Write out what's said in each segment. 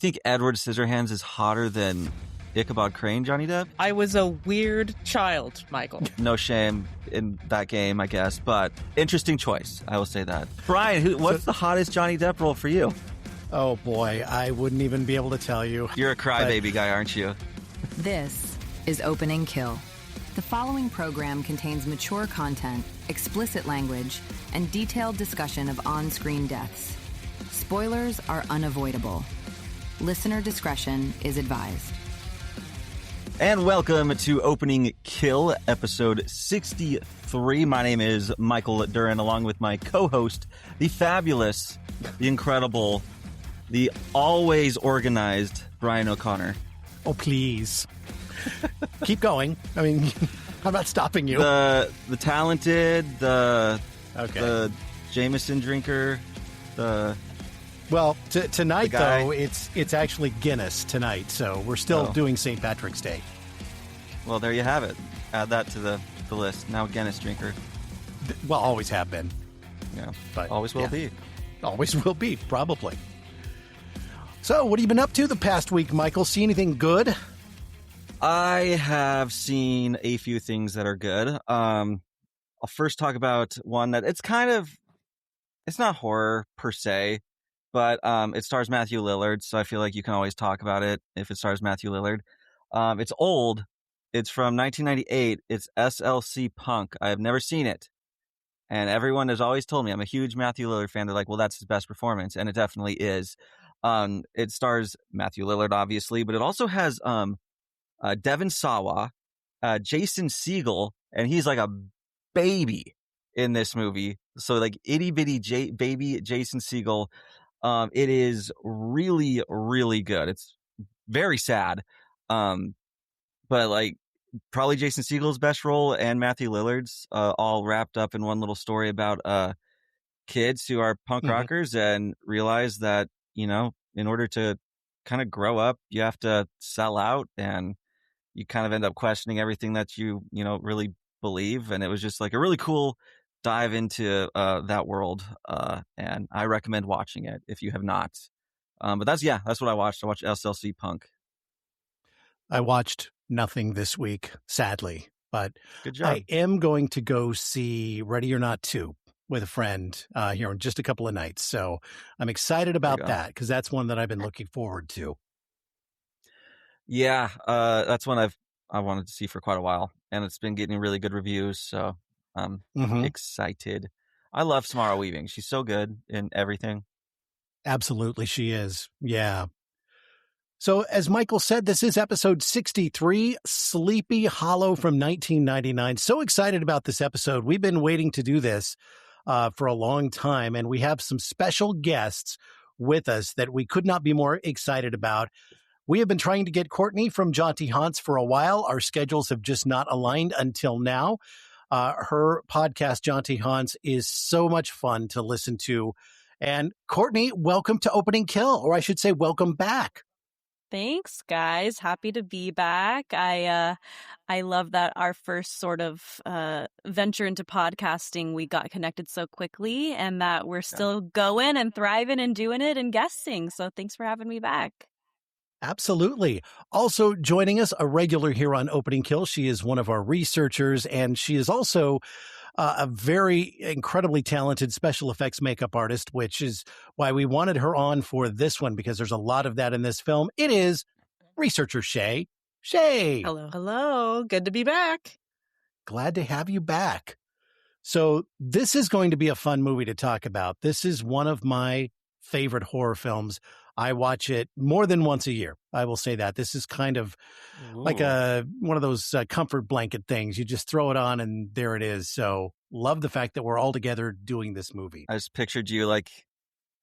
think Edward Scissorhands is hotter than Ichabod Crane, Johnny Depp? I was a weird child, Michael. No shame in that game, I guess, but interesting choice. I will say that. Brian, what's the hottest Johnny Depp role for you? Oh boy, I wouldn't even be able to tell you. You're a crybaby guy, aren't you? This is Opening Kill. The following program contains mature content, explicit language, and detailed discussion of on-screen deaths. Spoilers are unavoidable. Listener discretion is advised. And welcome to Opening Kill, episode 63. My name is Michael Duran, along with my co-host, the fabulous, the incredible, the always organized Brian O'Connor. Oh, please. Keep going. I mean, I'm not stopping you. The talented, the Jameson drinker, Well, tonight, though, it's actually Guinness tonight, so we're still doing St. Patrick's Day. Well, there you have it. Add that to the list. Now Guinness drinker. Well, always have been. Yeah, but always will be. Always will be, probably. So, what have you been up to the past week, Michael? See anything good? I have seen a few things that are good. I'll first talk about one that it's not horror per se, but it stars Matthew Lillard, so I feel like you can always talk about it if it stars Matthew Lillard. It's old. It's from 1998. It's SLC Punk. I have never seen it. And everyone has always told me, I'm a huge Matthew Lillard fan. They're like, well, that's his best performance. And it definitely is. It stars Matthew Lillard, obviously, but it also has Devon Sawa, Jason Segel, and he's like a baby in this movie. So like itty bitty baby Jason Segel. It is really, really good. It's very sad. But like probably Jason Segel's best role and Matthew Lillard's all wrapped up in one little story about kids who are punk rockers and realize that, you know, in order to kind of grow up, you have to sell out and you kind of end up questioning everything that you really believe. And it was just like a really cool dive into that world. And I recommend watching it if you have not. But that's what I watched. I watched SLC Punk. I watched nothing this week, sadly, but good job. I am going to go see Ready or Not 2 with a friend here in just a couple of nights. So I'm excited about that because that's one that I've been looking forward to. Yeah, that's one I wanted to see for quite a while, and it's been getting really good reviews. So I'm excited. I love Samara Weaving. She's so good in everything. Absolutely, she is. Yeah. So as Michael said, this is episode 63, Sleepy Hollow from 1999. So excited about this episode. We've been waiting to do this for a long time, and we have some special guests with us that we could not be more excited about. We have been trying to get Courtney from Jaunty Haunts for a while. Our schedules have just not aligned until now. Her podcast, Jaunty Haunts, is so much fun to listen to. And Courtney, welcome to Opening Kill, or I should say welcome back. Thanks, guys. Happy to be back. I love that our first sort of venture into podcasting, we got connected so quickly and that we're still going and thriving and doing it and guesting. So thanks for having me back. Absolutely. Also joining us, a regular here on Opening Kill. She is one of our researchers, and she is also a very incredibly talented special effects makeup artist, which is why we wanted her on for this one, because there's a lot of that in this film. It is researcher Shay. Shay. Hello. Good to be back. Glad to have you back. So this is going to be a fun movie to talk about. This is one of my favorite horror films. I watch it more than once a year. I will say that. This is kind of like one of those comfort blanket things. You just throw it on and there it is. So love the fact that we're all together doing this movie. I just pictured you like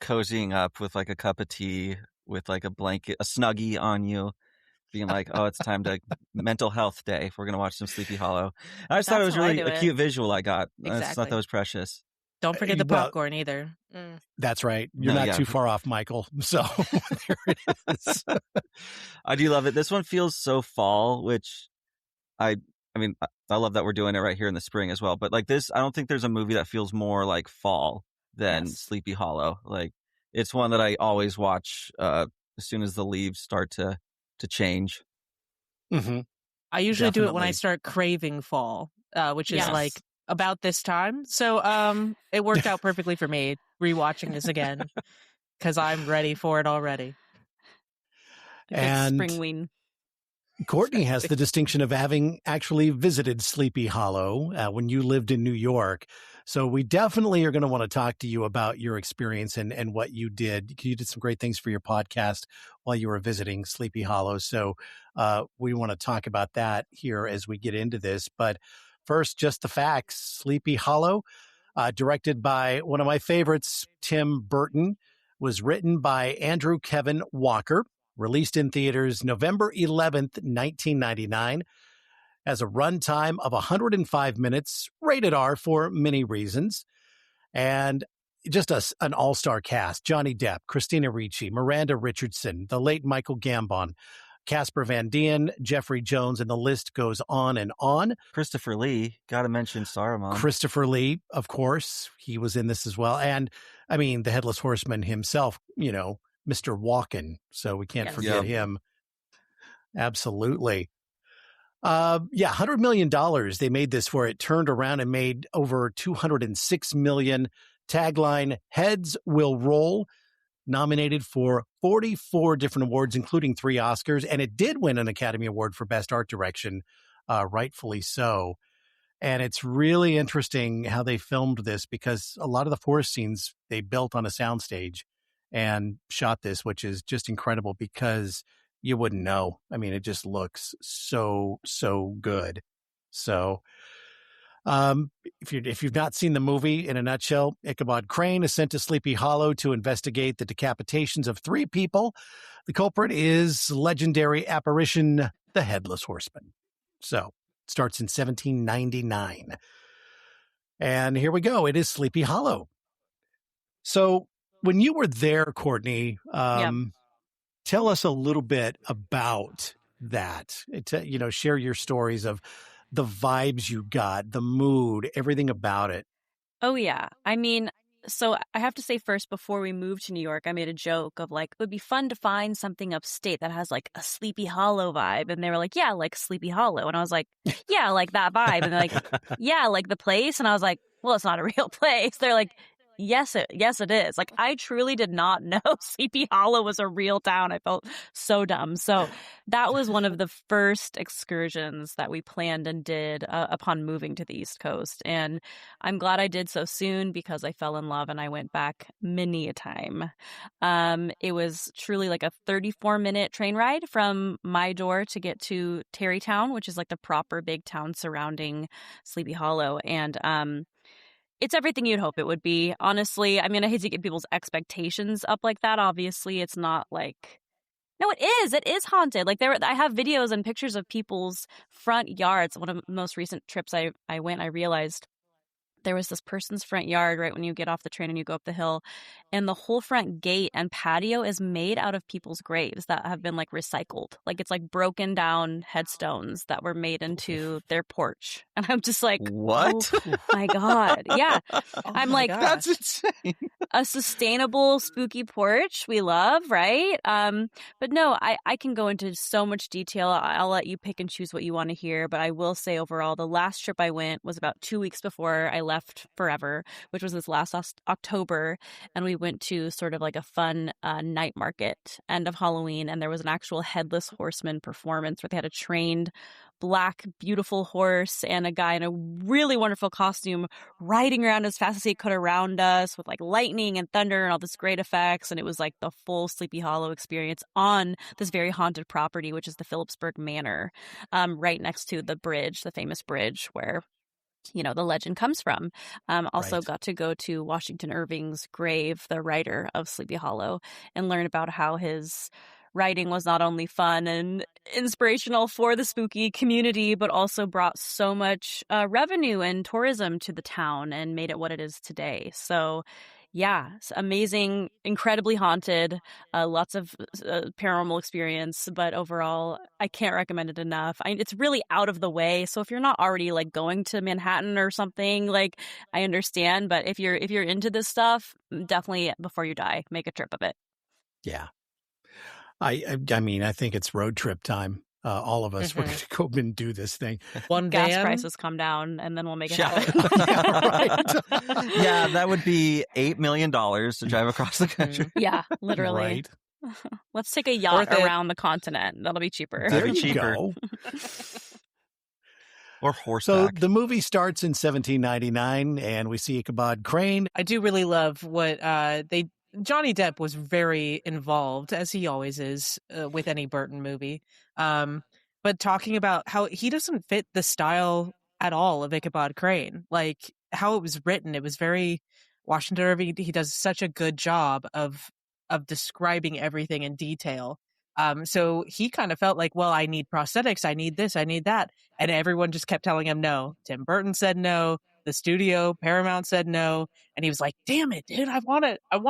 cozying up with like a cup of tea with like a blanket, a Snuggie on you, being like, oh, it's time to mental health day. We're going to watch some Sleepy Hollow. I just thought it was really a cute visual I got. Exactly. I just thought that was precious. Don't forget the popcorn either. That's right. You're not too far off, Michael. So there it is. I do love it. This one feels so fall, which I mean, I love that we're doing it right here in the spring as well. But like this, I don't think there's a movie that feels more like fall than Sleepy Hollow. Like it's one that I always watch as soon as the leaves start to change. Mm-hmm. I usually do it when I Definitely. start craving fall, which is Yes. like about this time. So it worked out perfectly for me rewatching this again because I'm ready for it already. A good And spring ween. Courtney has the distinction of having actually visited Sleepy Hollow when you lived in New York. So we definitely are going to want to talk to you about your experience and what you did. You did some great things for your podcast while you were visiting Sleepy Hollow. So we want to talk about that here as we get into this. But first, just the facts. Sleepy Hollow, directed by one of my favorites, Tim Burton, was written by Andrew Kevin Walker. Released in theaters November 11th, 1999, has a runtime of 105 minutes, rated R for many reasons, and just an all-star cast. Johnny Depp, Christina Ricci, Miranda Richardson, the late Michael Gambon, Casper Van Dien, Jeffrey Jones, and the list goes on and on. Christopher Lee, got to mention Saruman. Christopher Lee, of course, he was in this as well. And, I mean, the Headless Horseman himself, Mr. Walken, so we can't forget him. Absolutely. $100 million they made this for. It turned around and made over $206 million. Tagline, Heads Will Roll, nominated for 44 different awards, including 3 Oscars, and it did win an Academy Award for Best Art Direction, rightfully so. And it's really interesting how they filmed this because a lot of the forest scenes they built on a soundstage and shot this, which is just incredible because you wouldn't know. I mean, it just looks so good. So if you've not seen the movie, in a nutshell, Ichabod Crane is sent to Sleepy Hollow to investigate the decapitations of 3 people. The culprit is legendary apparition, the Headless Horseman. So it starts in 1799. And here we go. It is Sleepy Hollow. So when you were there, Courtney, tell us a little bit about that. Share your stories of the vibes you got, the mood, everything about it. Oh, yeah. I mean, so I have to say first, before we moved to New York, I made a joke of like, it would be fun to find something upstate that has like a Sleepy Hollow vibe. And they were like, yeah, like Sleepy Hollow. And I was like, yeah, like that vibe. And they're like, yeah, like the place. And I was like, well, it's not a real place. They're like, yes, it is. Like, I truly did not know Sleepy Hollow was a real town. I felt so dumb. So that was one of the first excursions that we planned and did upon moving to the East Coast. And I'm glad I did so soon because I fell in love and I went back many a time. It was truly like a 34-minute train ride from my door to get to Tarrytown, which is like the proper big town surrounding Sleepy Hollow. And it's everything you'd hope it would be, honestly. I mean, I hate to get people's expectations up like that. Obviously, it's not like... No, it is. It is haunted. Like, I have videos and pictures of people's front yards. One of the most recent trips I went, I realized there was this person's front yard right when you get off the train and you go up the hill, and the whole front gate and patio is made out of people's graves that have been like recycled. Like, it's like broken down headstones that were made into their porch. And I'm just like, what? Oh my God. Yeah. I'm like, that's insane. A sustainable, spooky porch we love, right? But no, I can go into so much detail. I'll let you pick and choose what you want to hear. But I will say overall, the last trip I went was about 2 weeks before I left forever, which was this last October. And we went to sort of like a fun night market, end of Halloween. And there was an actual Headless Horseman performance where they had a trained black, beautiful horse and a guy in a really wonderful costume riding around as fast as he could around us with like lightning and thunder and all this great effects. And it was like the full Sleepy Hollow experience on this very haunted property, which is the Phillipsburg Manor, right next to the bridge, the famous bridge where the legend comes from. Also got to go to Washington Irving's grave, the writer of Sleepy Hollow, and learn about how his writing was not only fun and inspirational for the spooky community, but also brought so much revenue and tourism to the town and made it what it is today. So yeah, it's amazing, incredibly haunted, lots of paranormal experience, but overall, I can't recommend it enough. It's really out of the way, so if you're not already like going to Manhattan or something, like I understand, but if you're into this stuff, definitely before you die, make a trip of it. Yeah. I mean, I think it's road trip time. All of us, we're going to go and do this thing. One Gas van. prices come down, and then we'll make it Yeah. happen. Yeah, right. Yeah, that would be $8 million to drive across the country. Yeah, literally. Right. Let's take a yacht Worth it. around the continent. That'll be cheaper. There That'd be you cheaper. go. Or So horseback. the movie starts in 1799, and we see Ichabod Crane. I do really love what Johnny Depp was very involved, as he always is, with any Burton movie. But talking about how he doesn't fit the style at all of Ichabod Crane, like how it was written, it was very Washington Irving. He does such a good job of describing everything in detail. So he kind of felt like, well, I need prosthetics, I need this, I need that, and everyone just kept telling him no. Tim Burton said no. The studio, Paramount, said no, and he was like, "Damn it, dude! I want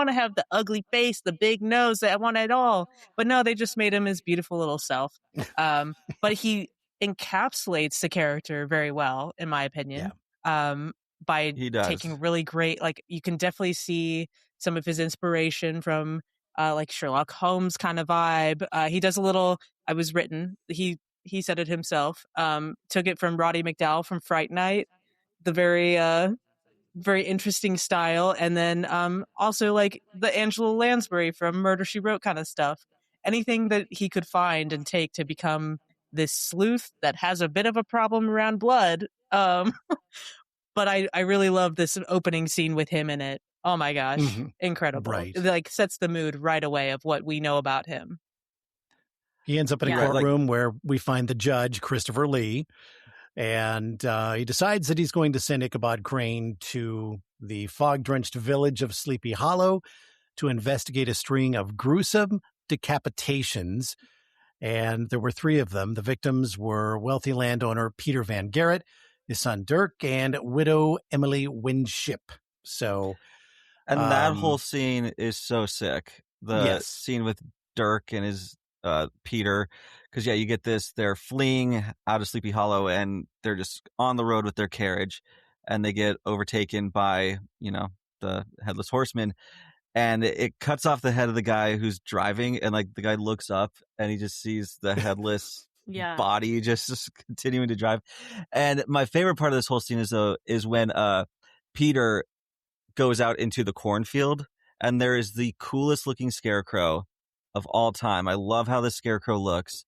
to have the ugly face, the big nose. I want it all." But no, they just made him his beautiful little self. But he encapsulates the character very well, in my opinion. By He does. taking really great, like you can definitely see some of his inspiration from like Sherlock Holmes kind of vibe. He does a little. I was written. He said it himself. Took it from Roddy McDowall from Fright Night. The very interesting style, and then also like the Angela Lansbury from Murder, She Wrote kind of stuff. Anything that he could find and take to become this sleuth that has a bit of a problem around blood. But I really love this opening scene with him in it. Oh my gosh, incredible! Right. It like sets the mood right away of what we know about him. He ends up in a Yeah. courtroom where we find the judge, Christopher Lee, and he decides that he's going to send Ichabod Crane to the fog-drenched village of Sleepy Hollow to investigate a string of gruesome decapitations. And there were 3 of them. The victims were wealthy landowner Peter Van Garrett, his son Dirk, and widow Emily Winship. So, And that whole scene is so sick. The Yes. scene with Dirk and his Peter, because you get this, they're fleeing out of Sleepy Hollow and they're just on the road with their carriage, and they get overtaken by the Headless Horseman, and it cuts off the head of the guy who's driving, and like the guy looks up and he just sees the headless Yeah. body just continuing to drive. And my favorite part of this whole scene is when Peter goes out into the cornfield, and there is the coolest looking scarecrow of all time. I love how the scarecrow looks.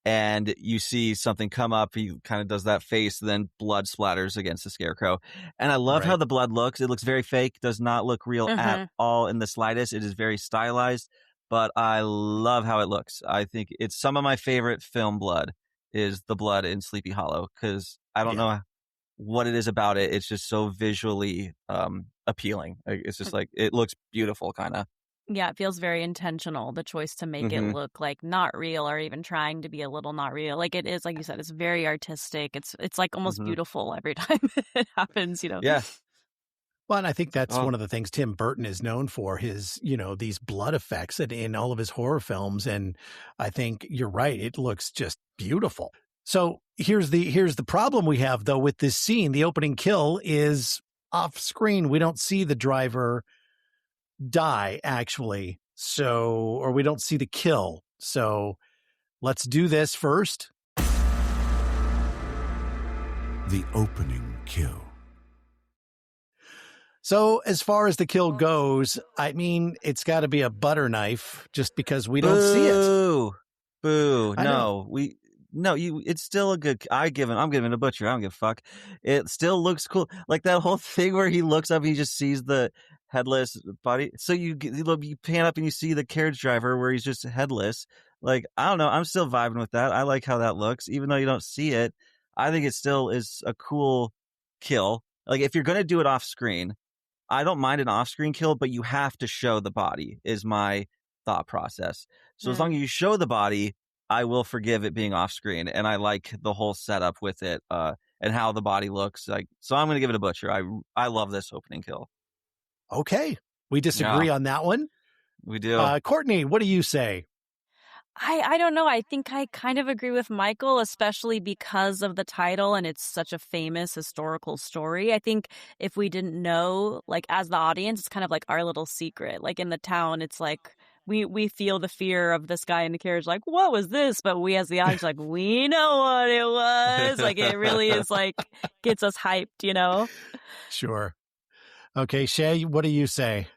And you see something come up, he kind of does that face, then blood splatters against the scarecrow. And I love how the blood looks. It looks very fake, does not look real at all in the slightest. It is very stylized, but I love how it looks. I think it's some of my favorite film blood is the blood in Sleepy Hollow, because I don't know what it is about it. It's just so visually appealing. It's just like, it looks beautiful, kind of. Yeah, it feels very intentional, the choice to make it look like not real, or even trying to be a little not real. Like it is, like you said, it's very artistic. It's like almost beautiful every time it happens, Yeah. Well, and I think that's one of the things Tim Burton is known for, his, these blood effects in all of his horror films. And I think you're right. It looks just beautiful. So here's the problem we have, though, with this scene. The opening kill is off screen. We don't see the driver die, actually. So, or we don't see the kill. So let's do this first. The opening kill. So as far as the kill goes, I mean, it's got to be a butter knife, just because we don't see it. Boo. I know. It's still a good, I'm giving a butcher. I don't give a fuck. It still looks cool. Like that whole thing where he looks up and he just sees the headless body. So you pan up and you see the carriage driver where he's just headless. Like, I don't know. I'm still vibing with that. I like how that looks, even though you don't see it. I think it still is a cool kill. Like, if you're going to do it off screen, I don't mind an off-screen kill, but you have to show the body, is my thought process. So as long as you show the body, I will forgive it being off-screen, and I like the whole setup with it and how the body looks. Like, so I'm going to give it a butcher. I love this opening kill. Okay, we disagree on that one. We do. Courtney, what do you say? I don't know. I think I kind of agree with Michael, especially because of the title, and it's such a famous historical story. I think if we didn't know, like as the audience, it's kind of like our little secret. Like in the town, it's like we feel the fear of this guy in the carriage, like, what was this? But we as the audience, like, we know what it was. Like, it really is like, gets us hyped, you know? Sure. Okay, Shay, what do you say?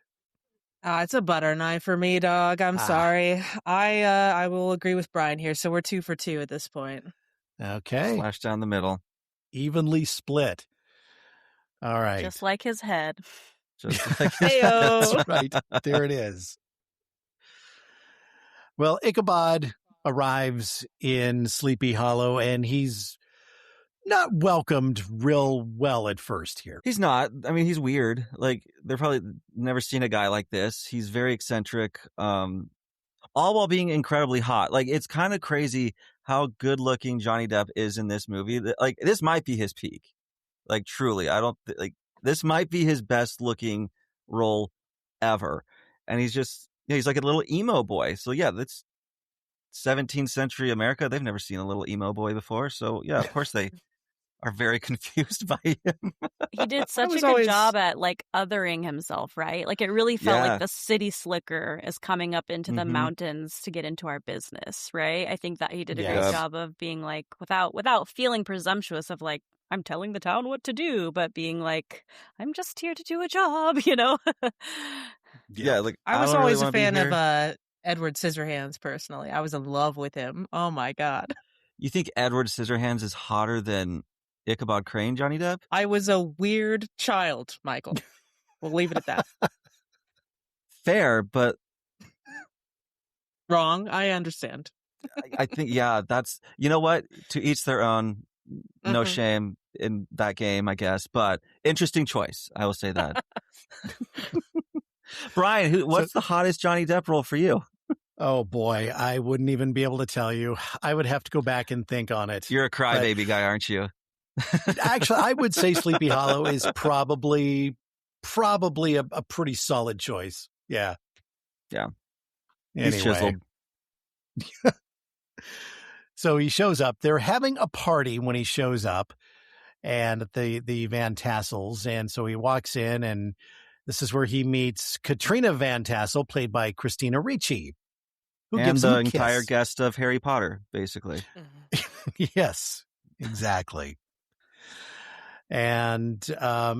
It's a butter knife for me, dog. I'm sorry. I will agree with Brian here. So we're 2 for 2 at this point. Okay. Slash down the middle. Evenly split. All right. Just like his head. Just like That's right. There it is. Well, Ichabod arrives in Sleepy Hollow, and he's not welcomed real well at first here. He's not. I mean, he's weird. Like, they're probably never seen a guy like this. He's very eccentric, all while being incredibly hot. Like, it's kind of crazy how good looking Johnny Depp is in this movie. Like, this might be his peak. Like, truly, this might be his best looking role ever. And he's just, he's like a little emo boy. So yeah, that's 17th century America. They've never seen a little emo boy before. So yeah, of course they are very confused by him. He did such a good job at like othering himself, right? Like it really felt like the city slicker is coming up into the mountains to get into our business, right? I think that he did a great job of being like, without feeling presumptuous of like, I'm telling the town what to do, but being like, I'm just here to do a job, you know? Yeah, like I was always a fan of Edward Scissorhands, personally. I was in love with him. Oh my God. You think Edward Scissorhands is hotter than Ichabod Crane, Johnny Depp? I was a weird child, Michael. We'll leave it at that. Fair, but wrong. I understand. I think, yeah, that's, you know what? To each their own. No shame in that game, I guess. But interesting choice. I will say that. Brian, what's the hottest Johnny Depp role for you? Oh, boy. I wouldn't even be able to tell you. I would have to go back and think on it. You're a crybaby guy, aren't you? Actually, I would say Sleepy Hollow is probably a pretty solid choice. Yeah. Yeah. Anyway. He's chiseled. So he shows up. They're having a party when he shows up, and the Van Tassels. And so he walks in, and this is where he meets Katrina Van Tassel, played by Christina Ricci, who and gives the him a entire kiss. Guest of Harry Potter, basically. Yes, exactly. And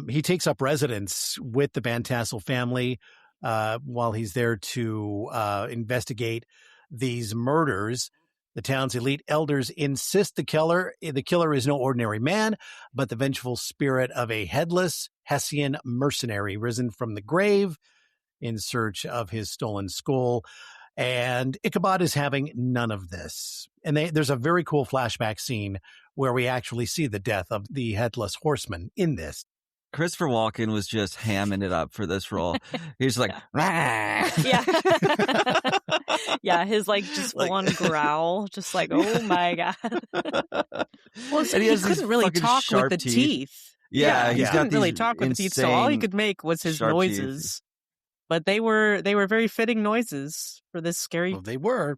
he takes up residence with the Van Tassel family while he's there to investigate these murders. The town's elite elders insist the killer is no ordinary man, but the vengeful spirit of a headless Hessian mercenary risen from the grave in search of his stolen skull. And Ichabod is having none of this. And there's a very cool flashback scene where we actually see the death of the Headless Horseman in this. Christopher Walken was just hamming it up for this role. He's like, yeah. Yeah, his like just one growl, just like, oh my God. Well, and he couldn't really talk with the teeth. Yeah, he couldn't really talk with the teeth, so all he could make was his noises. Teeth. But they were very fitting noises for this scary. Well, they were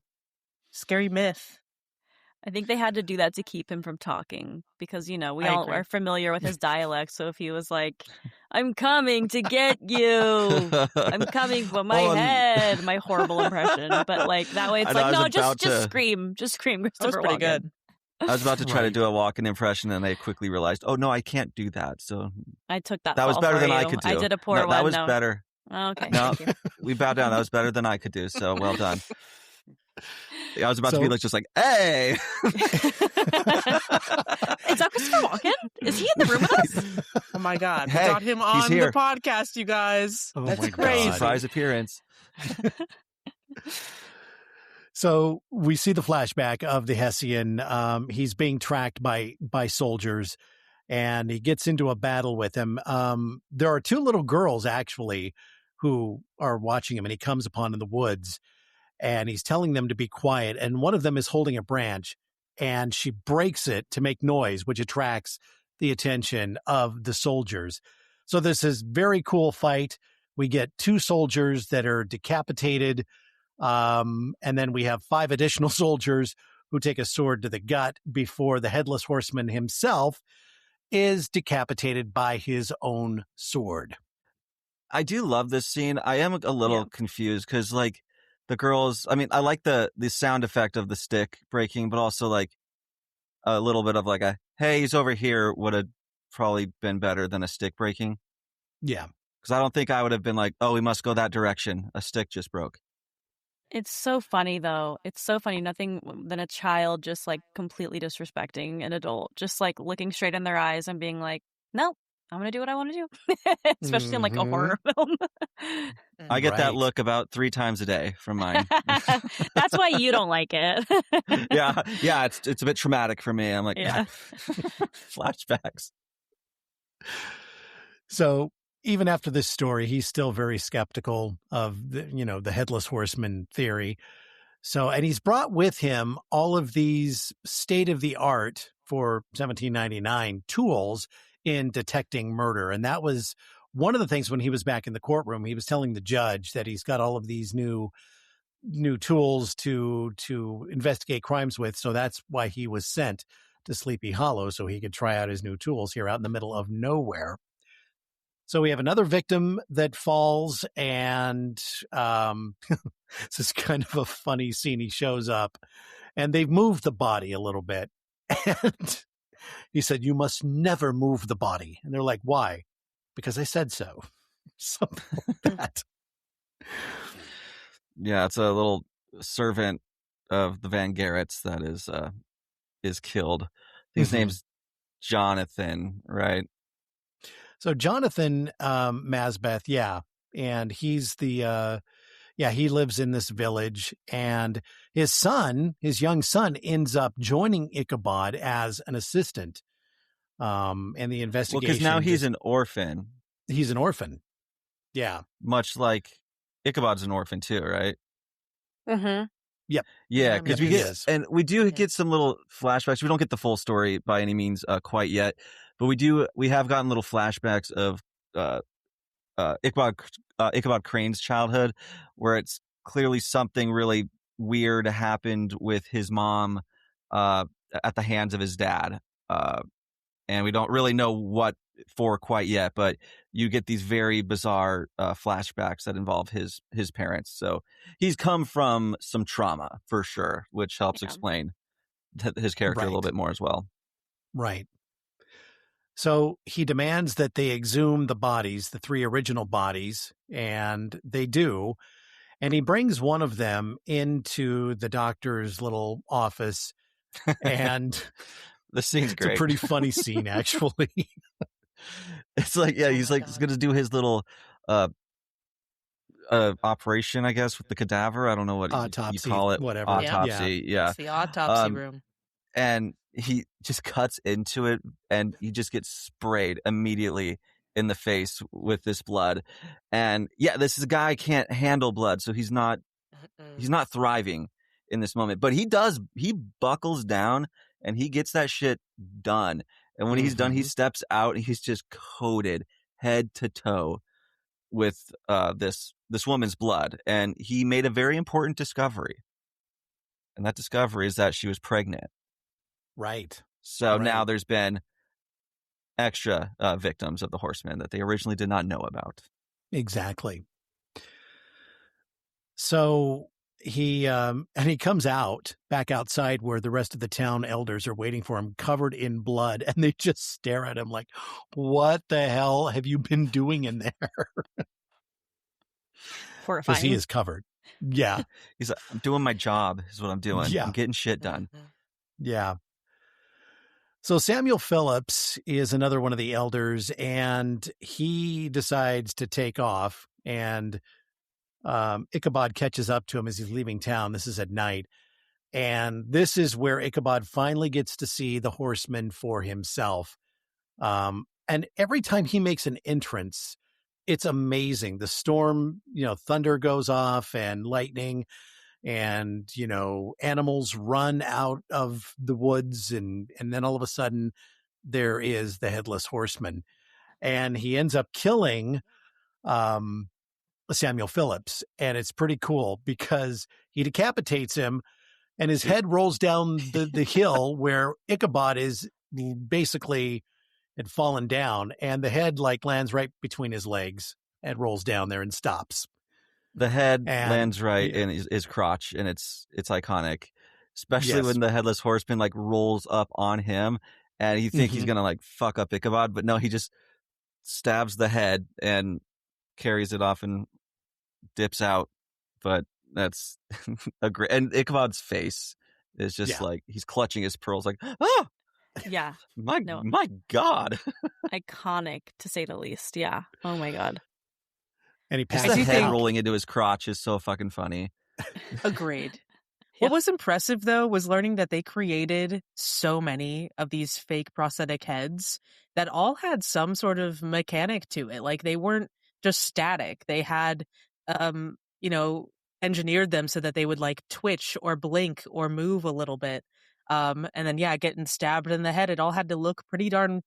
scary myth. I think they had to do that to keep him from talking because, you know, we all are familiar with his dialect. So if he was like, I'm coming to get you, I'm coming for my head, my horrible impression. But like that way it's like, no, just scream, Christopher That was pretty Walken. Good. I was about to try to do a Walken impression and I quickly realized, oh no, I can't do that. So I took that. That was better than I could do. I did a poor one. That was better. Oh, okay. No, we bowed down. That was better than I could do. So well done. I was about to be like, just like, hey. Is that Christopher Walken? Is he in the room with us? Oh my God. Hey, we got him on the podcast, you guys. Oh That's my crazy. God. Surprise appearance. So we see the flashback of the Hessian. He's being tracked by soldiers, and he gets into a battle with him. There are two little girls, actually, who are watching him, and he comes upon in the woods. And he's telling them to be quiet. And one of them is holding a branch, and she breaks it to make noise, which attracts the attention of the soldiers. So this is very cool fight. We get two soldiers that are decapitated. And then we have 5 additional soldiers who take a sword to the gut before the Headless Horseman himself is decapitated by his own sword. I do love this scene. I am a little confused because, like, the girls. I mean, I like the sound effect of the stick breaking, but also like a little bit of like a hey, he's over here would have probably been better than a stick breaking. Yeah. Because I don't think I would have been like, oh, we must go that direction. A stick just broke. It's so funny, though. It's so funny. Nothing than a child just like completely disrespecting an adult, just like looking straight in their eyes and being like, no, I'm going to do what I want to do. Especially in like a horror film. I get that Right. look about 3 times a day from mine. That's why you don't like it. yeah. It's a bit traumatic for me. I'm like, Yeah. flashbacks. So even after this story, he's still very skeptical of the Headless Horseman theory. So, and he's brought with him all of these state-of-the-art for 1799 tools in detecting murder. And that was one of the things when he was back in the courtroom. He was telling the judge that he's got all of these new tools to investigate crimes with. So that's why he was sent to Sleepy Hollow, so he could try out his new tools here out in the middle of nowhere. So we have another victim that falls, and this is kind of a funny scene. He shows up, and they've moved the body a little bit. And he said, "You must never move the body." And they're like, "Why?" "Because I said so." Something like that. Yeah, it's a little servant of the Van Garretts that is killed. His name's Jonathan, right? So Jonathan Masbeth, yeah. And he's he lives in this village, and his young son ends up joining Ichabod as an assistant. And the investigation. Well, because now he's an orphan. He's an orphan. Yeah. Much like Ichabod's an orphan too, right? Mm-hmm. Yep. Yeah, because we do get some little flashbacks. We don't get the full story by any means quite yet, but we have gotten little flashbacks of Ichabod Crane's childhood, where it's clearly something really weird happened with his mom at the hands of his dad, and we don't really know what for quite yet. But you get these very bizarre flashbacks that involve his parents. So he's come from some trauma for sure, which helps explain his character a little bit more as well. Right. So he demands that they exhume the bodies, the 3 original bodies, and they do. And he brings one of them into the doctor's little office. And the scene's great. It's a pretty funny scene, actually. It's like, yeah, he's going to do his little operation, I guess, with the cadaver. I don't know what autopsy, you call it. Whatever. Autopsy, yeah. It's the autopsy room. And he just cuts into it, and he just gets sprayed immediately in the face with this blood. And yeah, this is a guy can't handle blood, so he's not thriving in this moment. But he buckles down, and he gets that shit done. And when he's done, he steps out, and he's just coated head to toe with this woman's blood. And he made a very important discovery. And that discovery is that she was pregnant. Right. So now there's been extra victims of the Horseman that they originally did not know about. Exactly. So he comes back outside where the rest of the town elders are waiting for him, covered in blood, and they just stare at him like, "What the hell have you been doing in there?" Horrifying. Because he is covered. Yeah. He's like, "I'm doing my job is what I'm doing. Yeah. I'm getting shit done." Yeah. So Samuel Phillips is another one of the elders, and he decides to take off, and Ichabod catches up to him as he's leaving town. This is at night. And this is where Ichabod finally gets to see the Horseman for himself. And every time he makes an entrance, it's amazing. The storm, thunder goes off and lightning, and, animals run out of the woods. And then all of a sudden there is the Headless Horseman, and he ends up killing Samuel Phillips. And it's pretty cool because he decapitates him, and his head rolls down the hill where Ichabod is basically had fallen down, and the head lands right between his legs and rolls down there and stops. The head And- lands right yeah. in his crotch, and it's iconic, especially Yes. when the Headless Horseman like rolls up on him, and you think he's Mhm. gonna like fuck up Ichabod, but no, he just stabs the head and carries it off and dips out. But that's a great, and Ichabod's face is just Yeah. like he's clutching his pearls, like oh Yeah. my No. my god. Iconic, to say the least. Yeah. Oh my god. And he Just passes the do head think- rolling into his crotch is so fucking funny. Agreed. Yeah. What was impressive, though, was learning that they created so many of these fake prosthetic heads that all had some sort of mechanic to it. Like, they weren't just static. They had, engineered them so that they would, like, twitch or blink or move a little bit. And then, getting stabbed in the head, it all had to look pretty darn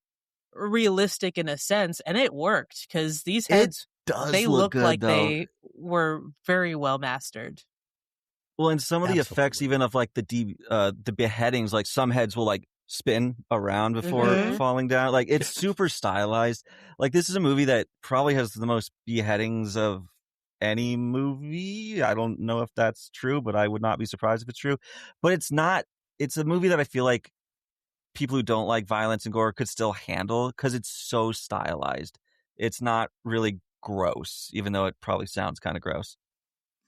realistic in a sense. And it worked, because these heads, Does they look looked good, like though. they were very well mastered. Well, and some of the effects, Absolutely. even of like the beheadings, like some heads will like spin around before Mhm. falling down. Like it's super stylized. Like this is a movie that probably has the most beheadings of any movie. I don't know if that's true, but I would not be surprised if it's true. But it's not. It's a movie that I feel like people who don't like violence and gore could still handle because it's so stylized. It's not really gross, even though it probably sounds kind of gross.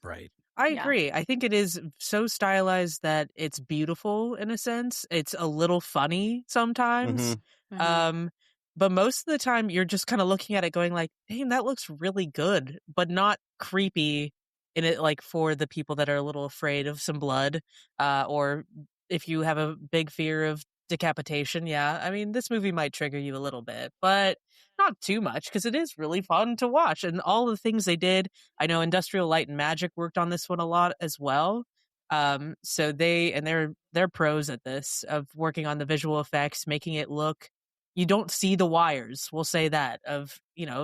Right. I Yeah. agree. I think it is so stylized that it's beautiful in a sense. It's a little funny sometimes. Mhm. Mhm. But most of the time you're just kind of looking at it going like, damn, that looks really good, but not creepy in it, like for the people that are a little afraid of some blood, or if you have a big fear of decapitation. Yeah. I mean, this movie might trigger you a little bit, but not too much because it is really fun to watch. And all the things they did, I know Industrial Light and Magic worked on this one a lot as well. So they're pros at this, of working on the visual effects, making it look, you don't see the wires. We'll say that, of,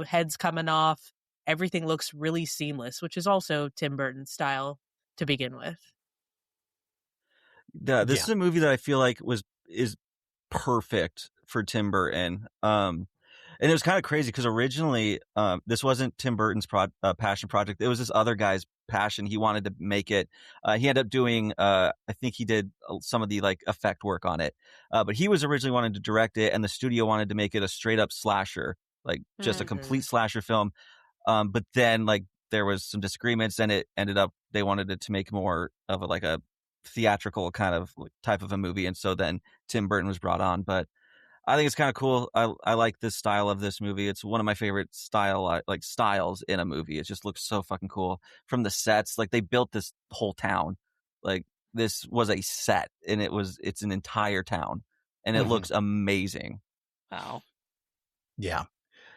heads coming off. Everything looks really seamless, which is also Tim Burton's style to begin with. Yeah, this Yeah. is a movie that I feel like is perfect for Tim Burton. And it was kind of crazy because originally this wasn't Tim Burton's passion project. It was this other guy's passion. He wanted to make it. He ended up doing, I think he did some of the like effect work on it. But he was originally wanting to direct it, and the studio wanted to make it a straight up slasher, like just a complete slasher film. But then like there was some disagreements, and it ended up they wanted it to make more of a theatrical kind of type of a movie, and so then Tim Burton was brought on. But I think it's kind of cool. I like this style of this movie. It's one of my favorite styles in a movie. It just looks so fucking cool. From the sets, like they built this whole town. Like this was a set, and it's an entire town, and it Mhm. looks amazing. Wow. Yeah.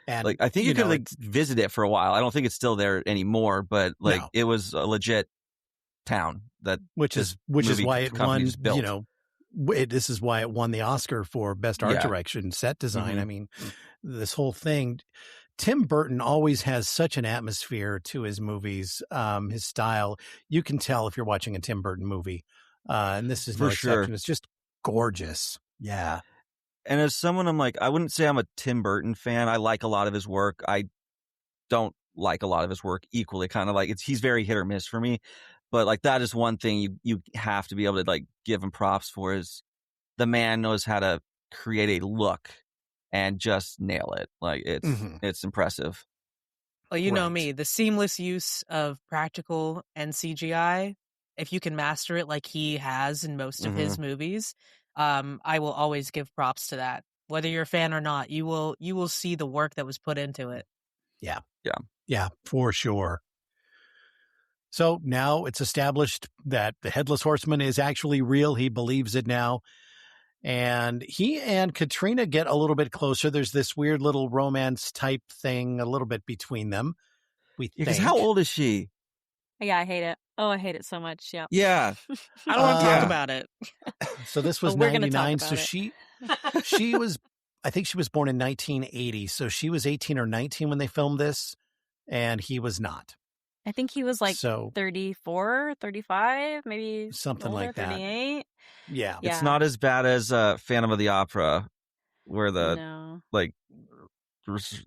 And Like I think you could like it's- visit it for a while. I don't think it's still there anymore, but like No. it was a legit town that which this is movie why it company won, just built. this is why it won the Oscar for best art Yeah. direction, set design. Mhm. I mean, this whole thing, Tim Burton always has such an atmosphere to his movies, his style. You can tell if you're watching a Tim Burton movie. And this is no For sure. exception. It's just gorgeous. Yeah. And as someone, I'm like, I wouldn't say I'm a Tim Burton fan. I like a lot of his work. I don't like a lot of his work equally. Kind of like he's very hit or miss for me. But like that is one thing you have to be able to like give him props for, is the man knows how to create a look and just nail it. Like Mhm. it's impressive. Well, you know Right. me, the seamless use of practical and CGI, if you can master it like he has in most of his movies, I will always give props to that. Whether you're a fan or not, you will see the work that was put into it. Yeah, for sure. So now it's established that the Headless Horseman is actually real. He believes it now. And he and Katrina get a little bit closer. There's this weird little romance type thing a little bit between them. Because how old is she? Yeah, I hate it. Oh, I hate it so much. Yeah. Yeah. I don't want to Yeah. talk about it. So this was Oh, we're gonna talk 99. So about it. she was, I think she was born in 1980. So she was 18 or 19 when they filmed this, and he was not. I think he was like So 34, 35, maybe Something older, like that. 38. yeah. Yeah. It's not as bad as Phantom of the Opera, where No.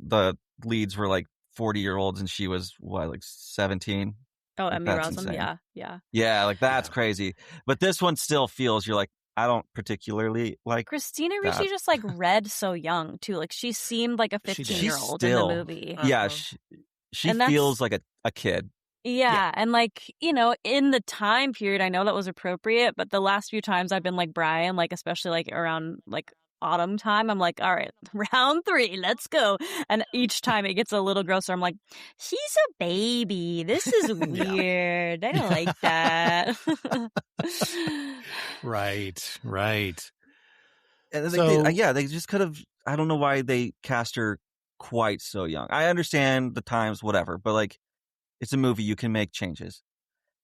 the leads were like 40-year-olds and she was like 17. Oh, Like, Emmy that's Rossum. insane. Yeah. Yeah, like that's Yeah. crazy. But this one still feels you're like, I don't particularly like Christina that. Ricci just like read so young too. Like she seemed like a She did. 15-year-old She's in the still- movie. Yeah, Uh-huh. she And that's- feels like a kid. Yeah, and like, in the time period, I know that was appropriate, but the last few times I've been like Brian, like especially like around like autumn time, I'm like, all right, round 3, let's go. And each time it gets a little grosser. I'm like, she's a baby. This is weird. I don't like that. Right. And So- they just could have. I don't know why they cast her quite so young. I understand the times, whatever, but like, it's a movie. You can make changes.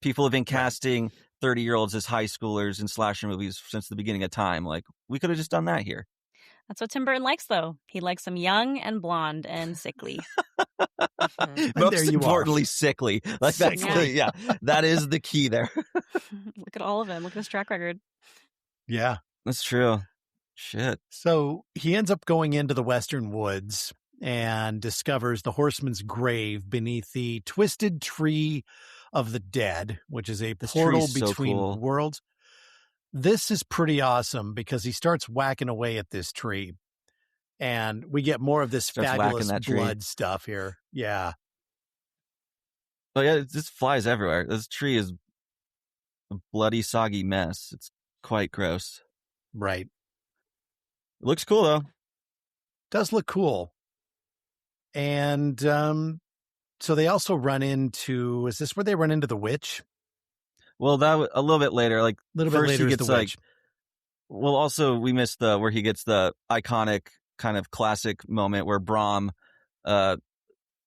People have been casting 30-year-olds as high schoolers in slasher movies since the beginning of time. Like, we could have just done that here. That's what Tim Burton likes, though. He likes them young and blonde and sickly. Mhm. And Most there you are. importantly, sickly. Like that's Sickly. that is the key there. Look at all of him. Look at his track record. Yeah. That's true. Shit. So he ends up going into the western woods and discovers the horseman's grave beneath the twisted tree of the dead, which is a This portal tree's so between cool. worlds. This is pretty awesome because he starts whacking away at this tree. And we get more of this Starts whacking fabulous that tree. blood stuff here. Yeah. Oh yeah, it just flies everywhere. This tree is a bloody, soggy mess. It's quite gross. Right. It looks cool though. Does look cool. And so they also run into, is this where they run into the witch? Well, a little bit later. Like A little bit first later he is gets the like. witch. Well, also we missed where he gets the iconic kind of classic moment where Brahm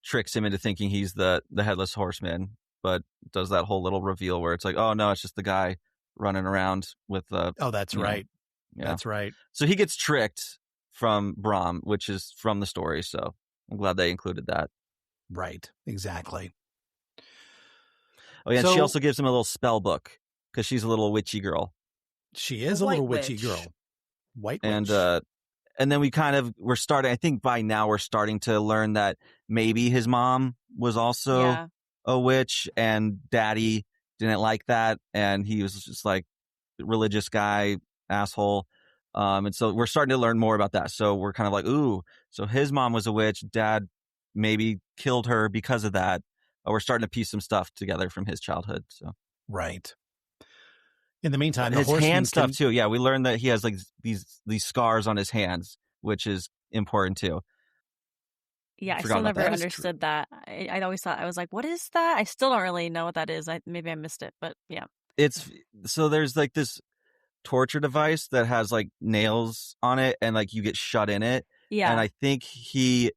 tricks him into thinking he's the Headless Horseman, but does that whole little reveal where it's like, oh no, it's just the guy running around with the. Oh, that's you know, right. Yeah. That's right. So he gets tricked from Brahm, which is from the story. So I'm glad they included that. Right. Exactly. Oh yeah, and she So- also gives him a little spell book because she's a little witchy girl. She is a White little witchy witch. girl. White And witch. and then we're starting, I think by now we're starting to learn that maybe his mom was also Yeah. a witch and daddy didn't like that and he was just like religious guy asshole. And so we're starting to learn more about that. So we're kind of like, ooh, so his mom was a witch, dad maybe killed her because of that. We're starting to piece some stuff together from his childhood. So Right. In the meantime, the his horseman hand stuff can- too. Yeah, we learned that he has like these scars on his hands, which is important too. Yeah, I Forgot still about never that. That is true. understood that. I'd always thought, I was like, what is that? I still don't really know what that is. Maybe I missed it, but yeah. It's so there's like this torture device that has like nails on it and like you get shut in it. Yeah. And I think he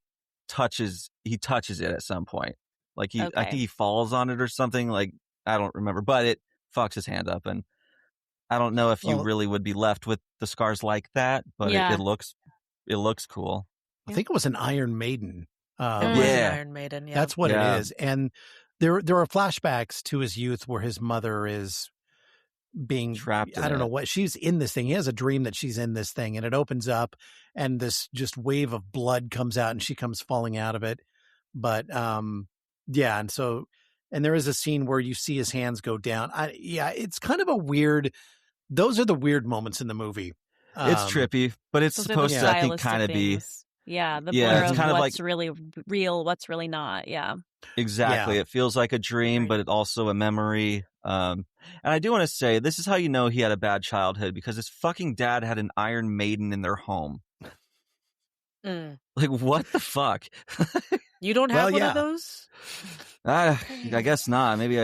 touches it at some point. Like I Okay. think he falls on it or something. Like I don't remember, but it fucks his hand up, and I don't know if you Well- really would be left with the scars like that, but Yeah. it looks cool. I think it was an Iron Maiden. It was an Yeah. Iron Maiden. Yeah. That's what Yeah. it is. And there are flashbacks to his youth where his mother is being Trapped in I don't know it. what she's in this thing. He has a dream that she's in this thing and it opens up and this just wave of blood comes out and she comes falling out of it. But yeah, and there is a scene where you see his hands go down. It's kind of a weird, those are the weird moments in the movie. It's trippy, but it's Those are the supposed to, I think, stylistic kind of be things. Yeah, the Yeah, blur it's of kind of what's really real, what's really not. Yeah. exactly. Yeah. It feels like a dream, Right. but it also a memory. And I do want to say this is how you know he had a bad childhood because his fucking dad had an Iron Maiden in their home. Mm. Like what the fuck? You don't have Well, one yeah. of those? I guess not. Maybe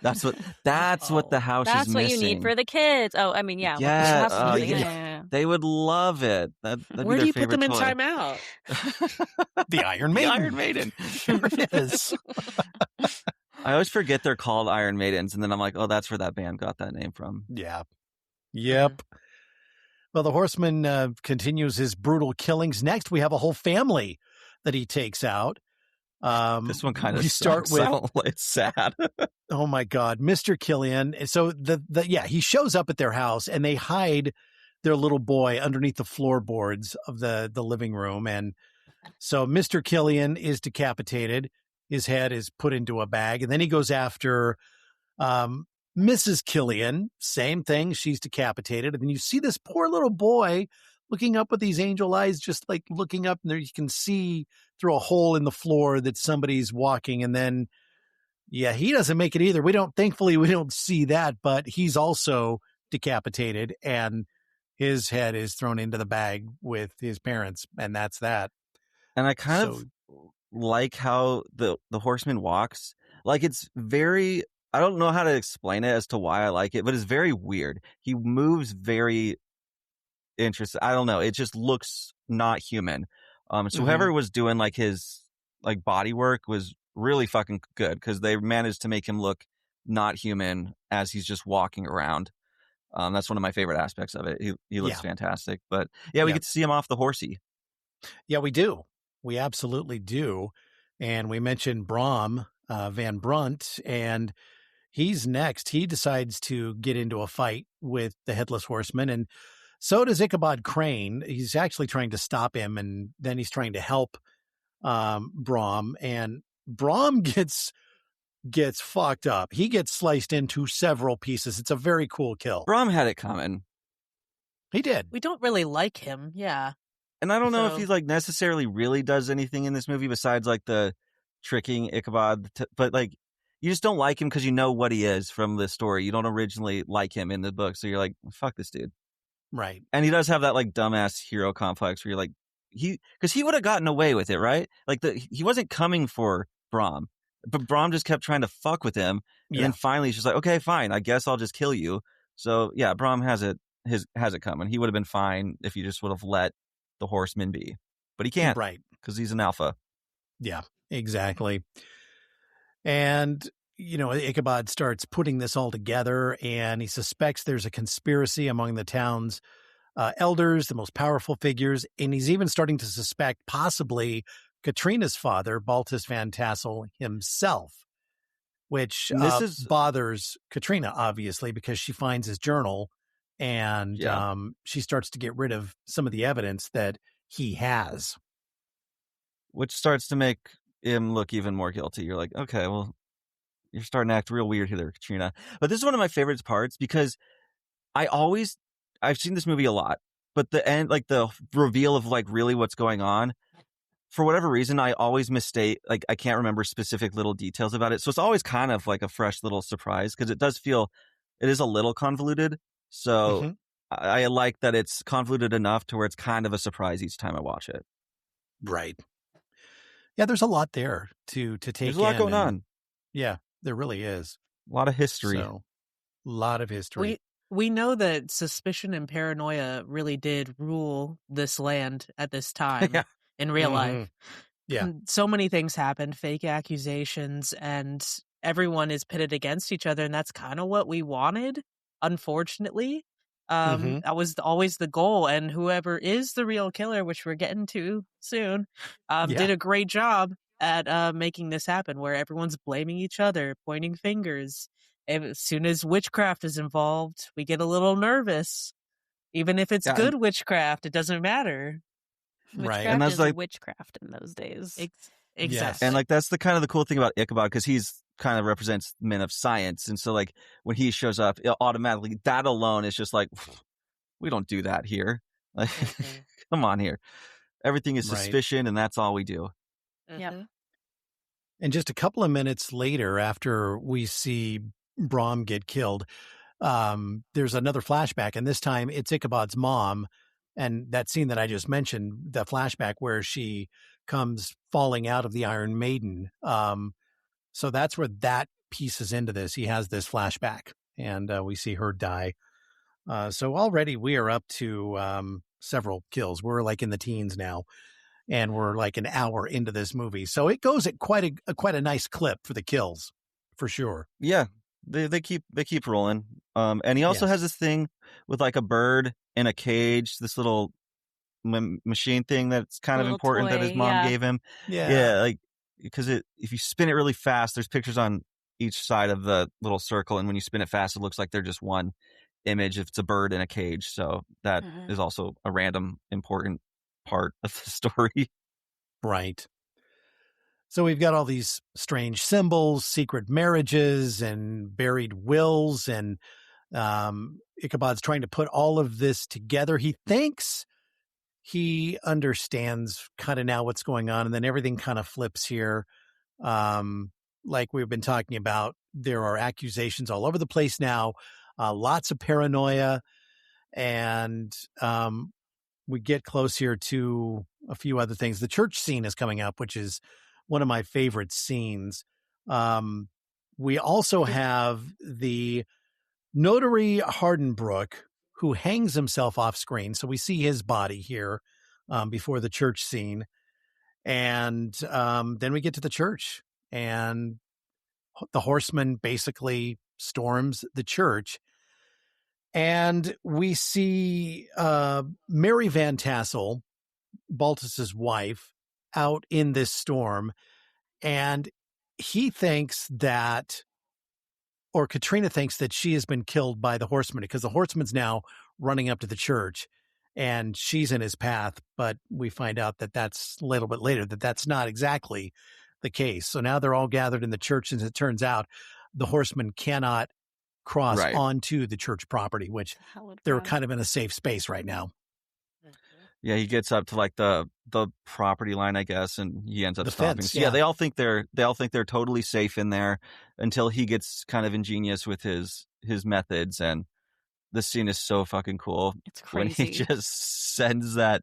that's what the house That's is what missing. you need for the kids. Oh, I mean, yeah. well, Yeah, it has to be- yeah. yeah. They would love it. That'd Where be do you their put them in favorite toy. timeout? The Iron The Maiden. Iron Maiden. Sure is. I always forget they're called Iron Maidens, and then I'm like, oh, that's where that band got that name from. Yeah. Yep. Well, the horseman continues his brutal killings. Next, we have a whole family that he takes out. This one kind of we start sucks. with It's sad. oh my god, Mr. Killian. So he shows up at their house and they hide their little boy underneath the floorboards of the living room, and so Mr. Killian is decapitated. his head is put into a bag. And then he goes after Mrs. Killian. Same thing. She's decapitated. And then you see this poor little boy looking up with these angel eyes, just like looking up, and there you can see through a hole in the floor that somebody's walking. And then, yeah, he doesn't make it either. Thankfully, we don't see that, but he's also decapitated, and his head is thrown into the bag with his parents, and that's that. And I kind of like how the horseman walks. Like, it's very, I don't know how to explain it as to why I like it, but it's very weird. He moves very interesting. I don't know. It just looks not human. So whoever was doing like his like body work was really fucking good, because they managed to make him look not human as he's just walking around. That's one of my favorite aspects of it. He looks fantastic. But yeah, we get to see him off the horsey. Yeah, we do. We absolutely do. And we mentioned Brom Van Brunt, and he's next. He decides to get into a fight with the Headless Horseman, and so does Ichabod Crane. He's actually trying to stop him, and then he's trying to help Brom, and Brom gets fucked up. He gets sliced into several pieces. It's a very cool kill. Brom had it coming. He did. We don't really like him. Yeah. And I don't know if he like necessarily really does anything in this movie besides like the tricking Ichabod, but like you just don't like him because you know what he is from the story. You don't originally like him in the book, so you're like, fuck this dude. Right. And he does have that like dumbass hero complex where you're like, because he would have gotten away with it, right? Like he wasn't coming for Brom, but Brom just kept trying to fuck with him, and then finally he's just like, okay, fine, I guess I'll just kill you. So yeah, Brom has it coming. He would have been fine if he just would have let the horseman be, but he can't, right? Because he's an alpha. Yeah, exactly. And Ichabod starts putting this all together, and he suspects there's a conspiracy among the town's elders, the most powerful figures, and he's even starting to suspect possibly Katrina's father, Baltus Van Tassel himself, which bothers Katrina, obviously, because she finds his journal, and she starts to get rid of some of the evidence that he has. Which starts to make him look even more guilty. You're like, okay, well, you're starting to act real weird here, Katrina. But this is one of my favorite parts, because I've seen this movie a lot, but the end, like the reveal of like really what's going on, for whatever reason, I always mistake, like I can't remember specific little details about it. So it's always kind of like a fresh little surprise, because it is a little convoluted. So I like that it's convoluted enough to where it's kind of a surprise each time I watch it. Right. Yeah, there's a lot there to take in. There's a lot going on. Yeah, there really is. A lot of history. So, a lot of history. We know that suspicion and paranoia really did rule this land at this time in real life. Yeah. So many things happened, fake accusations, and everyone is pitted against each other, and that's kind of what we wanted, unfortunately. That was always the goal, and whoever is the real killer, which we're getting to soon, did a great job at making this happen, where everyone's blaming each other, pointing fingers. As soon as witchcraft is involved, we get a little nervous. Even if it's good witchcraft, it doesn't matter. Witchcraft and that's is like witchcraft in those days. Exactly. Yes. And like that's the kind of the cool thing about Ichabod, because he's kind of represents men of science, and so like when he shows up, automatically that alone is just like, we don't do that here. Like, come on here. Everything is suspicion, and that's all we do. Yep. And just a couple of minutes later, after we see Brom get killed, there's another flashback, and this time it's Ichabod's mom. And that scene that I just mentioned, the flashback where she comes falling out of the Iron Maiden. So that's where that pieces into this. He has this flashback, and we see her die. So already we are up to several kills. We're like in the teens now, and we're like an hour into this movie. So it goes at quite a nice clip for the kills, for sure. Yeah, they keep rolling. And he also has this thing with like a bird in a cage, this little machine thing that's kind of important that his mom gave him. Yeah, like because if you spin it really fast, there's pictures on each side of the little circle, and when you spin it fast, it looks like they're just one image if it's a bird in a cage. So that is also a random important part of the story. Right. So we've got all these strange symbols, secret marriages, and buried wills, and Ichabod's trying to put all of this together. He thinks he understands kind of now what's going on, and then everything kind of flips here. Like we've been talking about, there are accusations all over the place now, lots of paranoia, and we get close here to a few other things. The church scene is coming up, which is one of my favorite scenes. We also have the notary Hardenbrook, who hangs himself off screen. So we see his body here before the church scene. And then we get to the church, and the horseman basically storms the church. And we see Mary Van Tassel, Baltus's wife, out in this storm. And he thinks that, or Katrina thinks that she has been killed by the horseman, because the horseman's now running up to the church and she's in his path. But we find out that that's a little bit later, that that's not exactly the case. So now they're all gathered in the church, and it turns out the horseman cannot cross onto the church property, which they're kind of in a safe space right now. Yeah, he gets up to like the property line, I guess, and he ends up The stopping. fence, So they all think they're totally safe in there until he gets kind of ingenious with his methods, and this scene is so fucking cool. It's crazy. When he just sends that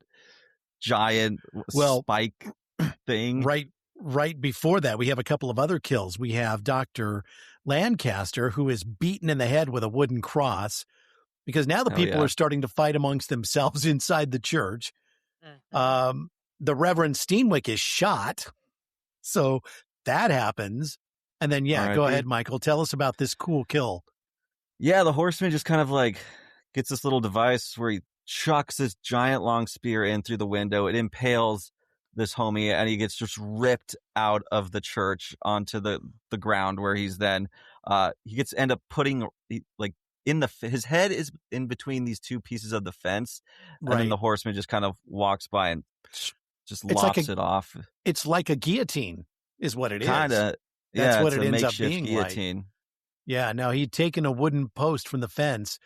giant spike thing. Right before that, we have a couple of other kills. We have Dr. Lancaster, who is beaten in the head with a wooden cross, because now the people are starting to fight amongst themselves inside the church. The Reverend Steenwick is shot. So that happens. And then, go ahead, Michael. Tell us about this cool kill. Yeah, the horseman just kind of like gets this little device where he chucks this giant long spear in through the window. It impales this homie, and he gets just ripped out of the church onto the ground, where he's then he gets end up putting like in his head is in between these two pieces of the fence, and then the horseman just kind of walks by and just lops it off. It's like a guillotine, is what it is. Kinda, that's what it ends ends up makeshift being guillotine. like. Yeah, no, he'd taken a wooden post from the fence,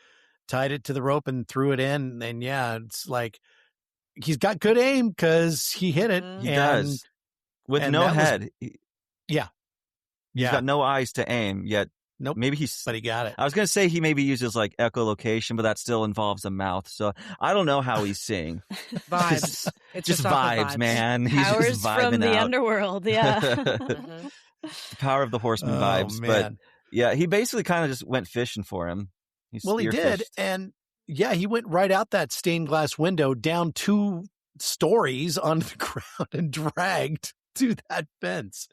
tied it to the rope, and threw it in. And it's like he's got good aim because he hit it. He does. With no head. He's got no eyes to aim, yet nope. But he got it. I was going to say he maybe uses like echolocation, but that still involves a mouth. So I don't know how he's seeing. Vibes. It's just vibes, man. He's Powers just vibing from the out. Underworld, yeah. The power of the horseman vibes. Man. But yeah, he basically kind of just went fishing for him. He did. And he went right out that stained glass window, down 2 stories on the ground, and dragged to that fence.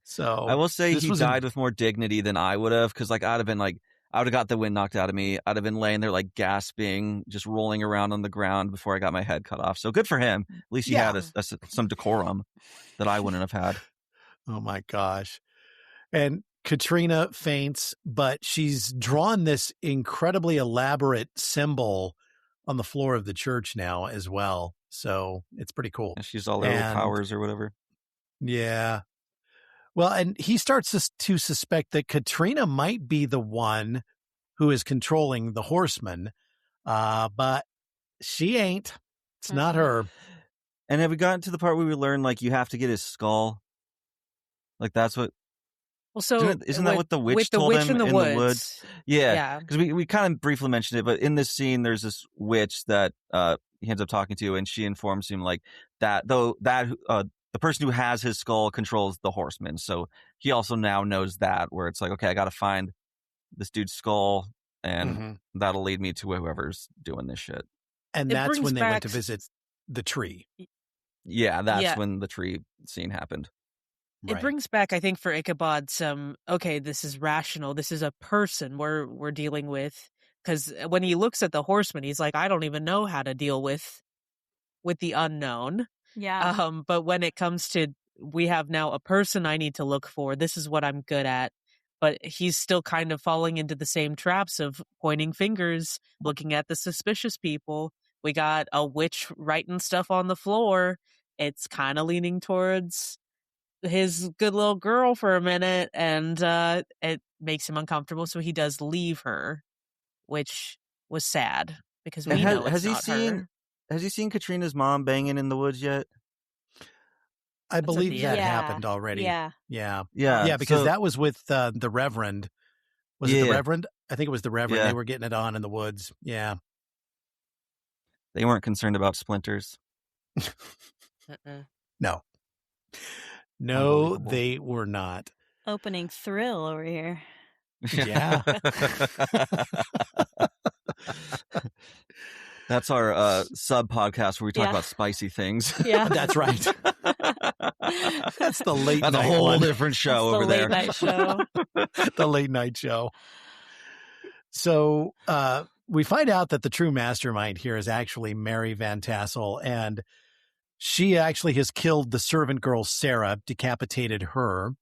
So I will say he died with more dignity than I would have, because like I would have got the wind knocked out of me. I'd have been laying there like gasping, just rolling around on the ground before I got my head cut off. So good for him. At least he had some decorum that I wouldn't have had. Oh my gosh. And Katrina faints, but she's drawn this incredibly elaborate symbol on the floor of the church now as well. So it's pretty cool. And she's all little powers or whatever. Yeah. Well, and he starts to suspect that Katrina might be the one who is controlling the horseman, but she ain't. It's not her. And have we gotten to the part where we learn, like, you have to get his skull? Like, that's what... Well, so isn't that what the witch told him in the woods? Yeah. Because we kind of briefly mentioned it, but in this scene, there's this witch that he ends up talking to, and she informs him, like, the person who has his skull controls the horseman. So he also now knows that, where it's like, okay, I got to find this dude's skull, and that'll lead me to whoever's doing this shit. And that's when they went to visit the tree. Yeah, that's when the tree scene happened. It brings back, I think, for Ichabod some, okay, this is rational. This is a person we're dealing with. Because when he looks at the horseman, he's like, I don't even know how to deal with the unknown. Yeah. But when it comes to, we have now a person I need to look for, this is what I'm good at. But he's still kind of falling into the same traps of pointing fingers, looking at the suspicious people. We got a witch writing stuff on the floor. It's kind of leaning towards his good little girl for a minute, and it makes him uncomfortable, so he does leave her, which was sad because we know it's not her. Has he seen Katrina's mom banging in the woods yet? I believe that end. happened already. Yeah. Because that was with the Reverend. Was it the Reverend? I think it was the Reverend. Yeah. They were getting it on in the woods. Yeah. They weren't concerned about splinters. No, they were not. Opening thrill over here. Yeah. That's our sub podcast where we talk about spicy things. Yeah, that's right. That's the late night. That's a whole different show over there. The late night show. The late night show. So we find out that the true mastermind here is actually Mary Van Tassel, and she actually has killed the servant girl Sarah, decapitated her.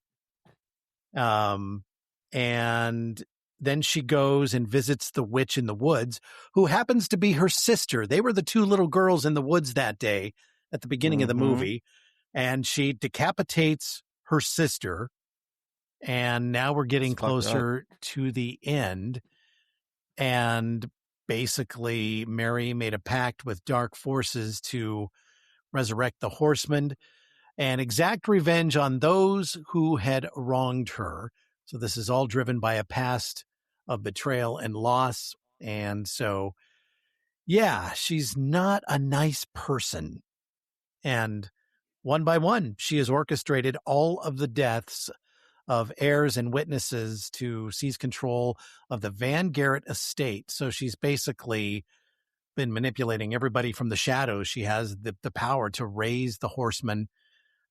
And then she goes and visits the witch in the woods, who happens to be her sister. They were the two little girls in the woods that day at the beginning of the movie. And she decapitates her sister. And now we're getting closer to the end. And basically, Mary made a pact with dark forces to resurrect the horseman and exact revenge on those who had wronged her. So this is all driven by a past of betrayal and loss. And so, yeah, she's not a nice person. And one by one, she has orchestrated all of the deaths of heirs and witnesses to seize control of the Van Garrett estate. So she's basically been manipulating everybody from the shadows. She has the power to raise the horseman.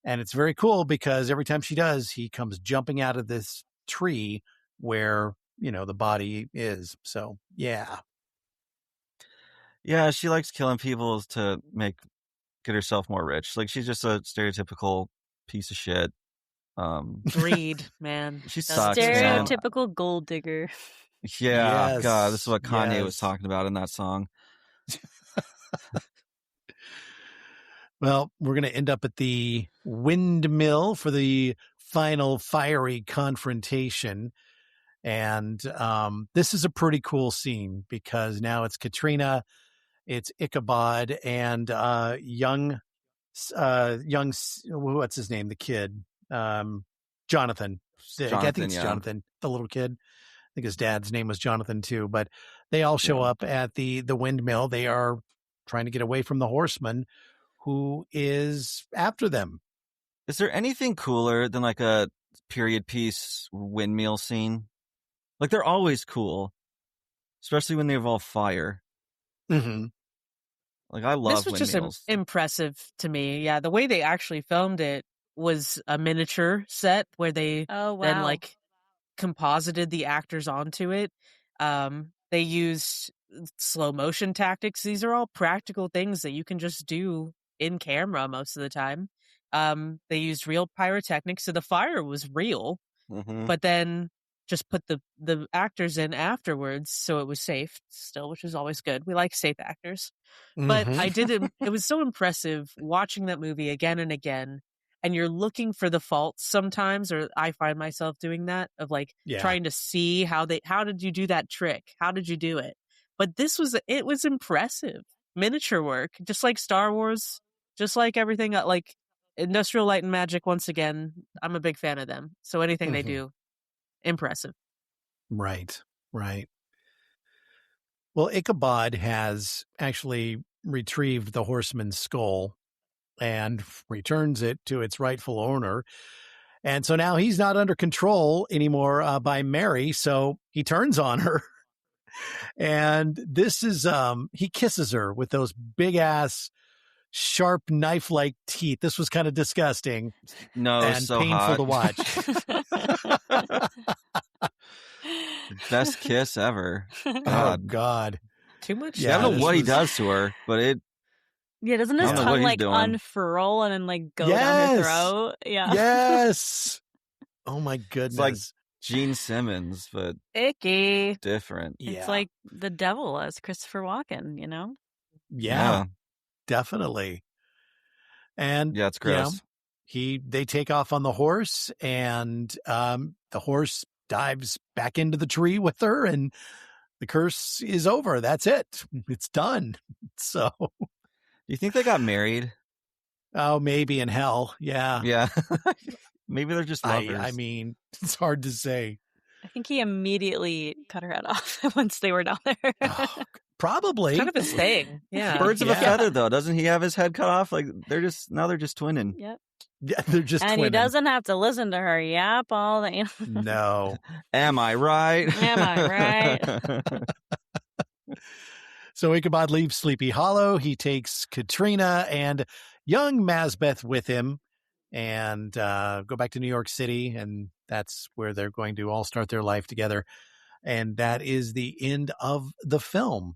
And it's very cool because every time she does, he comes jumping out of this tree where, the body is. So, yeah. Yeah, she likes killing people to get herself more rich. Like, she's just a stereotypical piece of shit. Greed, man. She sucks, stereotypical gold digger. Yeah, yes, God, this is what Kanye was talking about in that song. Well, we're going to end up at the windmill for the final fiery confrontation. And this is a pretty cool scene because now it's Katrina, it's Ichabod, and young, what's his name? The kid, Jonathan. I think it's Jonathan, the little kid. I think his dad's name was Jonathan too. But they all show up at the windmill. They are trying to get away from the horseman who is after them. Is there anything cooler than like a period piece windmill scene? Like, they're always cool, especially when they involve fire. Mm-hmm. Like, I love this was windmills. Just impressive to me. Yeah, the way they actually filmed it was a miniature set where they then like composited the actors onto it. They used slow motion tactics. These are all practical things that you can just do in camera most of the time. They used real pyrotechnics, so the fire was real, but then just put the actors in afterwards, so it was safe still, which is always good. We like safe actors. But it was so impressive watching that movie again and again, and you're looking for the faults sometimes, or I find myself doing that, of like trying to see how did you do that trick? How did you do it? But it was impressive. Miniature work, just like Star Wars, just like everything, like Industrial Light and Magic, once again, I'm a big fan of them. So anything they do, impressive. Right. Well, Ichabod has actually retrieved the horseman's skull and returns it to its rightful owner. And so now he's not under control anymore by Mary, so he turns on her. And this is, he kisses her with those big ass, sharp knife-like teeth. This was kind of disgusting. No, and so painful hot. to watch. Best kiss ever. Oh, God. Too much? Yeah, I don't know what he does to her, but it... Yeah, doesn't his tongue like unfurl and then like go down her throat? Yeah. Yes. Oh my goodness. It's like Gene Simmons, but icky. Different. It's like the devil as Christopher Walken, you know? Yeah. Definitely. And yeah, it's gross. they take off on the horse, and the horse dives back into the tree with her, and the curse is over. That's it. It's done. So, Do you think they got married? oh, maybe in hell. Yeah. Yeah. Maybe they're just lovers. I mean, it's hard to say. I think he immediately cut her head off once they were down there. Oh, probably. Kind of his thing. Yeah. Birds of a feather, though. Doesn't he have his head cut off? Like they're just twinning. Yep. Yeah, they're just And twinning. he doesn't have to listen to her yap all the. No. Am I right? Am I right? So Ichabod leaves Sleepy Hollow. He takes Katrina and young Mazbeth with him and go back to New York City. And that's where they're going to all start their life together. And that is the end of the film.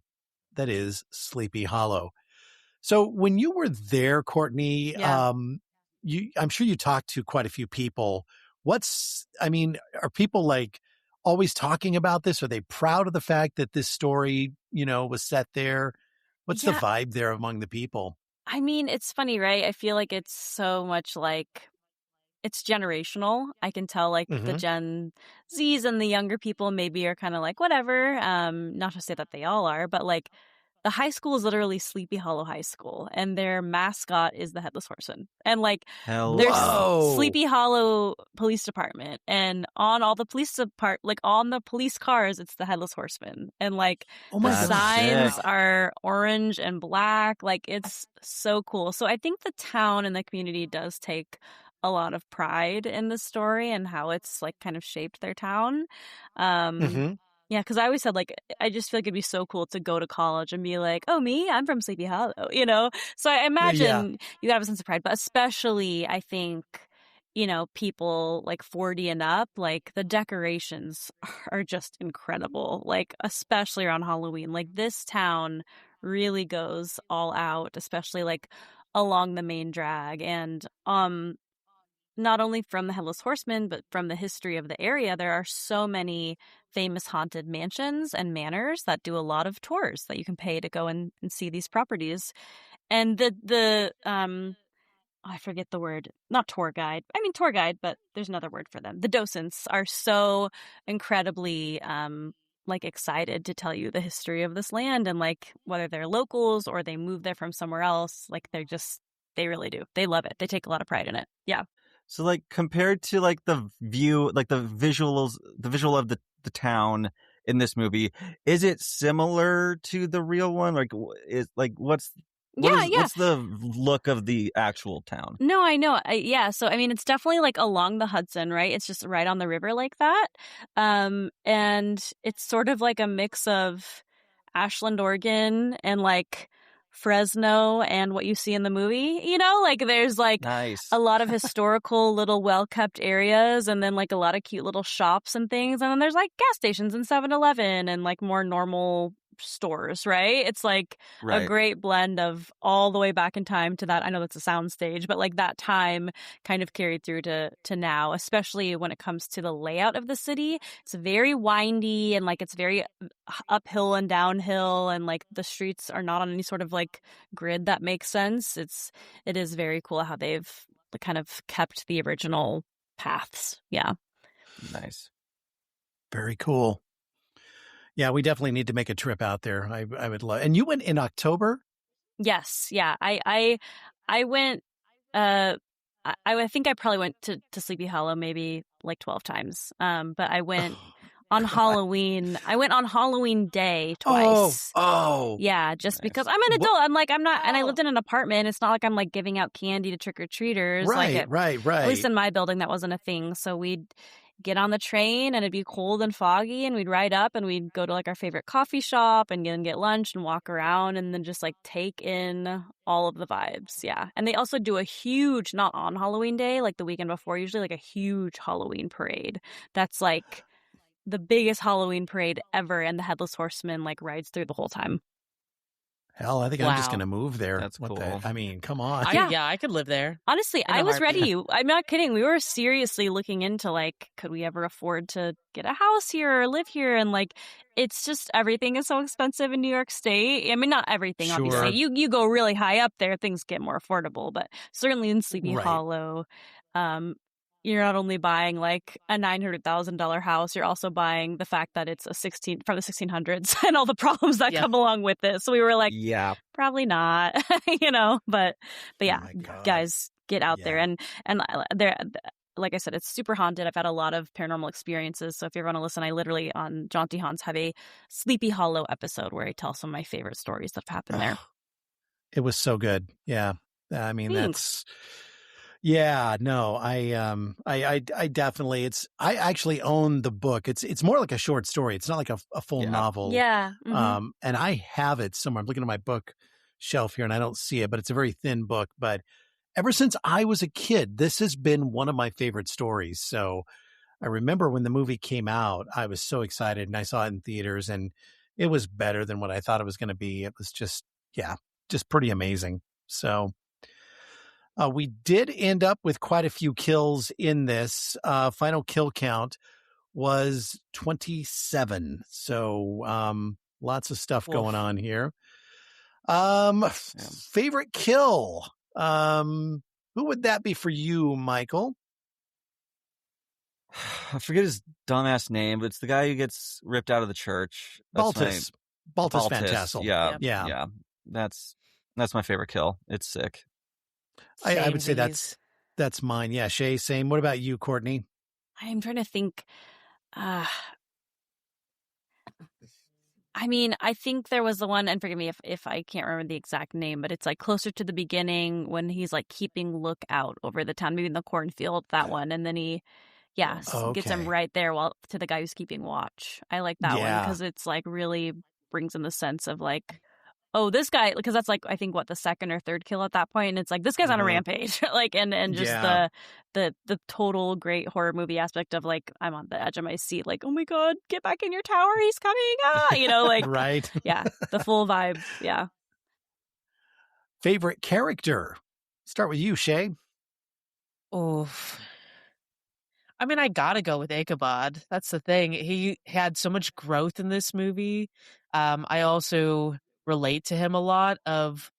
That is Sleepy Hollow. So when you were there, Courtney, Yeah. I'm sure you talked to quite a few people. Are people like always talking about this? Are they proud of the fact that this story, was set there? What's the vibe there among the people? I mean, it's funny, right? I feel like it's so much like it's generational. I can tell like the Gen Zs and the younger people maybe are kind of like, whatever. Not to say that they all are, but like the high school is literally Sleepy Hollow High School, and their mascot is the Headless Horseman. And like there's Sleepy Hollow Police Department, and on all the on the police cars, it's the Headless Horseman. And like the signs are orange and black. Like it's so cool. So I think the town and the community does take a lot of pride in the story and how it's like kind of shaped their town. Yeah, because I always said, like, I just feel like it'd be so cool to go to college and be like, oh, me? I'm from Sleepy Hollow, So I imagine you have a sense of pride, but especially I think, people like 40 and up, like the decorations are just incredible, like, especially around Halloween. Like, this town really goes all out, especially like along the main drag. And not only from the Headless Horseman, but from the history of the area, there are so many famous haunted mansions and manors that do a lot of tours that you can pay to go and see these properties. And I forget the word, not tour guide. I mean tour guide, but there's another word for them. The docents are so incredibly like excited to tell you the history of this land, and like whether they're locals or they moved there from somewhere else, like they really do. They love it. They take a lot of pride in it. Yeah. So like compared to like the view, like the visual of the town in this movie, is it similar to the real one? Like what's the look of the actual town? No, I know. So I mean, it's definitely like along the Hudson, right? It's just right on the river like that. And it's sort of like a mix of Ashland, Oregon, and like Fresno and what you see in the movie, like there's like a lot of historical little well-kept areas, and then like a lot of cute little shops and things, and then there's like gas stations and 7-Eleven and like more normal stores, right? It's like a great blend of all the way back in time to that. I know that's a soundstage, but like that time kind of carried through to now, especially when it comes to the layout of the city. It's very windy and like it's very uphill and downhill, and like the streets are not on any sort of like grid that makes sense. It is very cool how they've kind of kept the original paths. Yeah. Nice. Very cool. Yeah, we definitely need to make a trip out there. I would love. And you went in October? Yes. Yeah. I went. I think I probably went to Sleepy Hollow maybe like 12 times. But I went on Halloween. I went on Halloween Day twice. Oh. Yeah, just because I'm an adult. I'm not, and I lived in an apartment. It's not like I'm like giving out candy to trick or treaters. Right. At least in my building, that wasn't a thing. So we'd get on the train and it'd be cold and foggy, and we'd ride up and we'd go to like our favorite coffee shop and then get lunch and walk around and then just like take in all of the vibes. Yeah. And they also do a huge, not on Halloween Day, like the weekend before, usually like a huge Halloween parade. That's like the biggest Halloween parade ever, and the Headless Horseman like rides through the whole time. Hell, I think I'm just Wow. going to move there. That's What cool. I mean, come on. I could live there. Honestly, In a I was heartbeat. ready. I'm not kidding. We were seriously looking into like, could we ever afford to get a house here or live here? And like, it's just everything is so expensive in New York State. I mean, not everything, Sure. obviously. You go really high up there, things get more affordable. But certainly in Sleepy Right. Hollow, you're not only buying like a $900,000 house, you're also buying the fact that it's from the 1600s and all the problems that Yeah. come along with it. So we were like, Yeah. probably not, but yeah, my God. guys, get out there. Yeah. And there, like I said, it's super haunted. I've had a lot of paranormal experiences. So if you ever want to listen, I literally on Jaunty Haunts have a Sleepy Hollow episode where I tell some of my favorite stories that have happened there. It was so good. Yeah. I mean, Thanks. yeah, no, I definitely, I actually own the book. It's more like a short story. It's not like a full Yeah. novel. Yeah. Mhm. And I have it somewhere. I'm looking at my book shelf here and I don't see it, but it's a very thin book. But ever since I was a kid, this has been one of my favorite stories. So I remember when the movie came out, I was so excited and I saw it in theaters and it was better than what I thought it was going to be. It was just pretty amazing. So we did end up with quite a few kills in this. Final kill count was 27. So lots of stuff going on here. Favorite kill. Who would that be for you, Michael? I forget his dumbass name, but it's the guy who gets ripped out of the church. Baltus. Baltus Van Baltus. Tassel. Yeah. Yeah. That's my favorite kill. It's sick. I would say Samesies. that's mine. Yeah, Shay, same. What about you, Courtney? I'm trying to think. I mean, I think there was the one, and forgive me if I can't remember the exact name, but it's like closer to the beginning when he's like keeping lookout over the town, maybe in the cornfield, that one. And then he, gets him right there to the guy who's keeping watch. I like that one because it's like really brings in the sense of like, oh, this guy, because that's like, I think what, the second or third kill at that point. And it's like, this guy's on a rampage. Like, and just the total great horror movie aspect of like, I'm on the edge of my seat. Like, oh my God, get back in your tower. He's coming. Like, right. Yeah. The full vibe. Yeah. Favorite character. Start with you, Shay. Oof. I mean, I gotta go with Ichabod. That's the thing. He had so much growth in this movie. I also relate to him a lot of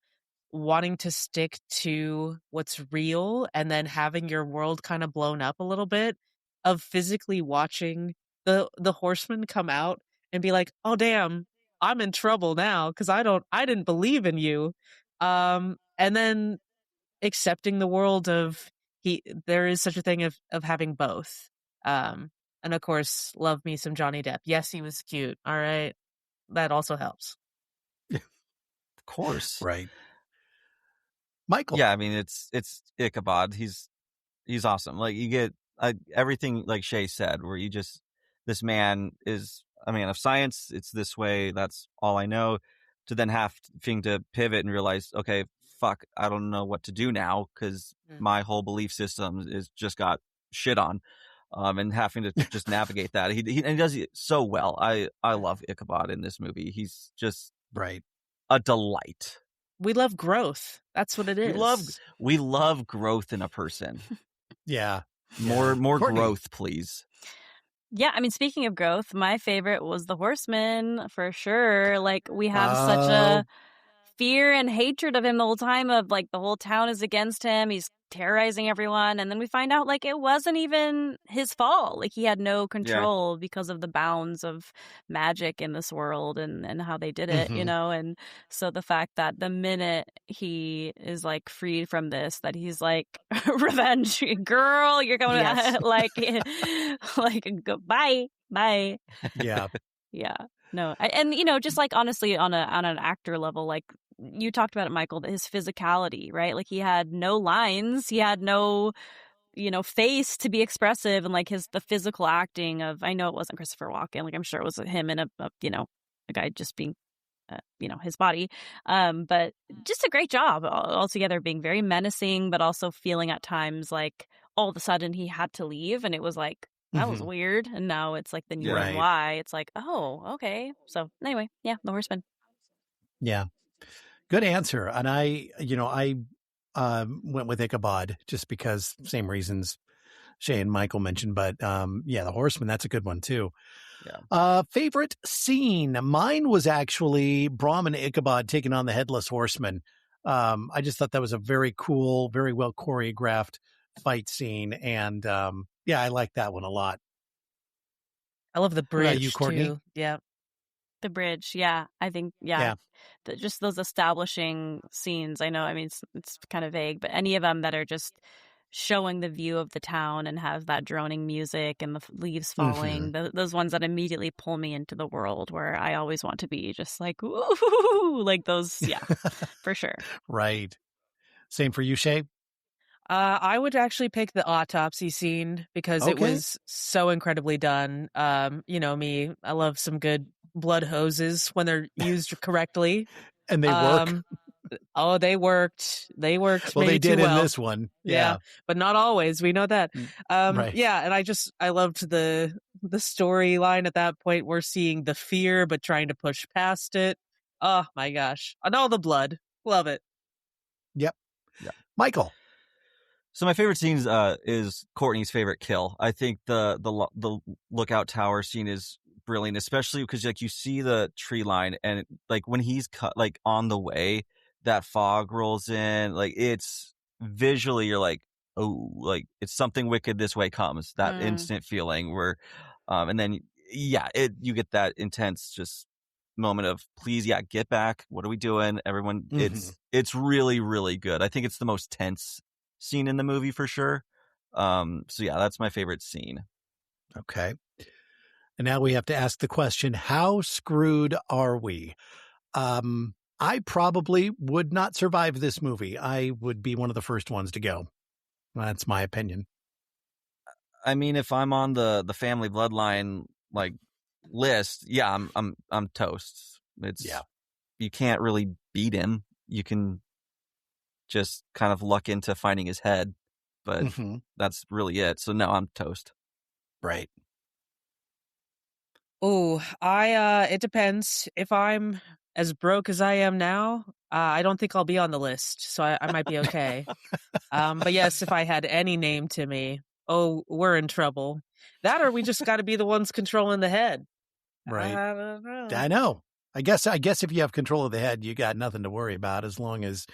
wanting to stick to what's real and then having your world kind of blown up a little bit, of physically watching the horseman come out and be like, oh damn, I'm in trouble now because I didn't believe in you. And then accepting the world of there is such a thing of having both. And of course, love me some Johnny Depp. Yes, he was cute. All right. That also helps. Of course. Right. Michael. Yeah, I mean it's Ichabod. He's awesome. Like you get everything like Shay said, where this man is a man of science. It's this way. That's all I know. To then having to pivot and realize, okay, fuck, I don't know what to do now because my whole belief system is just got shit on, and having to just navigate that. He does it so well. I love Ichabod in this movie. He's just a delight. We love growth. That's what it is. We love growth in a person. Yeah. More Courtney. growth, please. Yeah, I mean, speaking of growth, my favorite was the horseman for sure. Like, we have such a fear and hatred of him the whole time, of like the whole town is against him. He's terrorizing everyone. And then we find out like it wasn't even his fault. Like he had no control because of the bounds of magic in this world and how they did it, And so the fact that the minute he is like freed from this, that he's like, revenge, girl, you're going like goodbye, bye. Yeah. Yeah. No. And just like honestly on an actor level, like you talked about it, Michael, his physicality, right? Like he had no lines, he had no, face to be expressive, and like the physical acting of, I know it wasn't Christopher Walken, like I'm sure it was him and a guy just being, his body, but just a great job altogether, being very menacing, but also feeling at times like all of a sudden he had to leave, and it was like, that was weird. And now it's like, then you learn why. It's like, oh, okay. So anyway, yeah, the horseman. Yeah. Good answer. And I went with Ichabod just because same reasons Shay and Michael mentioned, but the Horseman, that's a good one too. Yeah. Favorite scene? Mine was actually Brahm and Ichabod taking on the Headless Horseman. I just thought that was a very cool, very well choreographed fight scene. And I like that one a lot. I love the What about bridge you, Courtney? too. Yeah. The bridge, yeah. I think, just those establishing scenes. I know, I mean, it's kind of vague, but any of them that are just showing the view of the town and have that droning music and the leaves falling, those ones that immediately pull me into the world where I always want to be, just like, woo, like those, for sure. Right. Same for you, Shay? I would actually pick the autopsy scene because it was so incredibly done. You know me, I love some good blood hoses when they're used correctly. And they work. Oh, they worked. They worked. Well, maybe they did too in well. this one. Yeah, but not always. We know that. Right. Yeah, and I loved the storyline at that point. We're seeing the fear, but trying to push past it. Oh my gosh, and all the blood. Love it. Yep. Yeah. Michael. So my favorite scene is Courtney's favorite kill. I think the lookout tower scene is brilliant, especially because like you see the tree line and like when he's cut like on the way, that fog rolls in. Like it's visually, you're like, oh, like it's something wicked this way comes. That instant feeling where, and then you get that intense just moment of please, get back. What are we doing, everyone? It's really really good. I think it's the most tense scene in the movie for sure. That's my favorite scene. Okay. And now we have to ask the question, how screwed are we? I probably would not survive this movie. I would be one of the first ones to go. That's my opinion. I mean, if I'm on the family bloodline like list, I'm toast. You can't really beat him. You can just kind of luck into finding his head, but that's really it. So no, I'm toast. Right. Oh, it depends. If I'm as broke as I am now, I don't think I'll be on the list, so I might be okay. But yes, if I had any name to me, we're in trouble. That or we just got to be the ones controlling the head. Right. I don't know. I know. I guess if you have control of the head, you got nothing to worry about as long as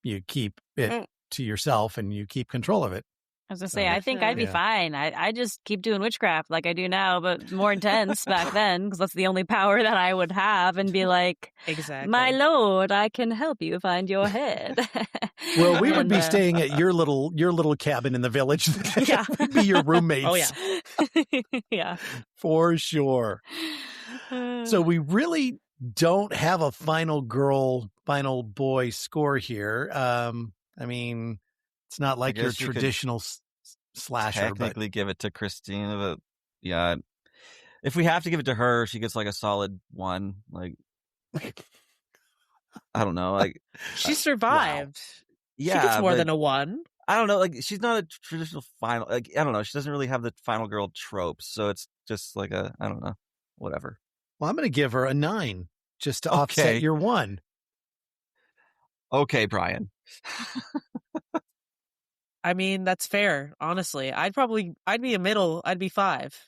you keep it to yourself and you keep control of it. I was gonna say, I think I'd be fine. I just keep doing witchcraft like I do now, but more intense back then, because that's the only power that I would have, and be like, exactly, my lord, I can help you find your head. Well, we would be staying at your little cabin in the village. Yeah, we'd be your roommates. Oh yeah, yeah, for sure. So we really don't have a final girl, final boy score here. I mean, it's not like your traditional slasher. Technically, give it to Christina, but yeah, if we have to give it to her, she gets like a solid 1. Like, I don't know, like she survived. Wow. Yeah, she gets more than a 1. I don't know, like she's not a traditional final. Like I don't know, she doesn't really have the final girl tropes, so it's just like I don't know, whatever. Well, I'm going to give her a 9 just to offset your 1. Okay, Brian. I mean, that's fair. Honestly, I'd be a middle. I'd be 5.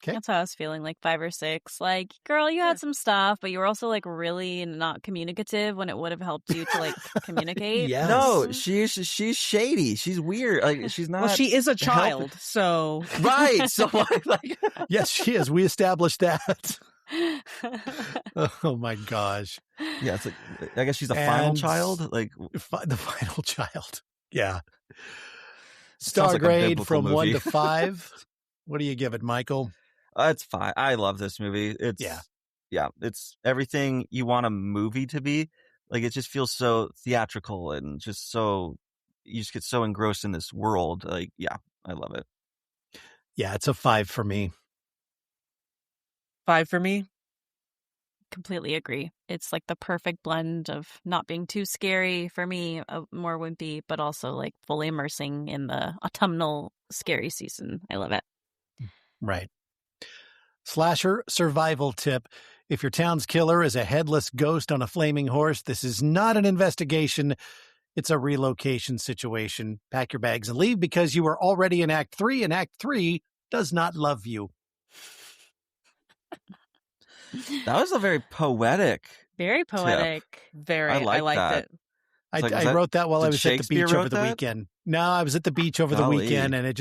Okay. That's how I was feeling, like 5 or 6. Like, girl, you had some stuff, but you were also like really not communicative when it would have helped you to like communicate. Yes. No, she's shady. She's weird. Like she's not. Well, she is a child, so right. So like, yes, she is. We established that. Oh my gosh. Yeah, it's like, I guess she's a final child. Like the final child. Yeah. Star grade from movie. 1 to 5. What do you give it, Michael? It's 5. I love this movie. It's it's everything you want a movie to be. Like it just feels so theatrical and just so you just get so engrossed in this world. Like, I love it. Yeah, it's a 5 for me. 5 for me. Completely agree. It's like the perfect blend of not being too scary for me, more wimpy, but also like fully immersing in the autumnal scary season. I love it. Right. Slasher survival tip. If your town's killer is a headless ghost on a flaming horse, this is not an investigation. It's a relocation situation. Pack your bags and leave because you are already in Act 3, and Act 3 does not love you. That was a very poetic. Very poetic. Very. I I liked that. it. I wrote that while I was at the beach over the that? weekend. No, I was at the beach over the weekend, and it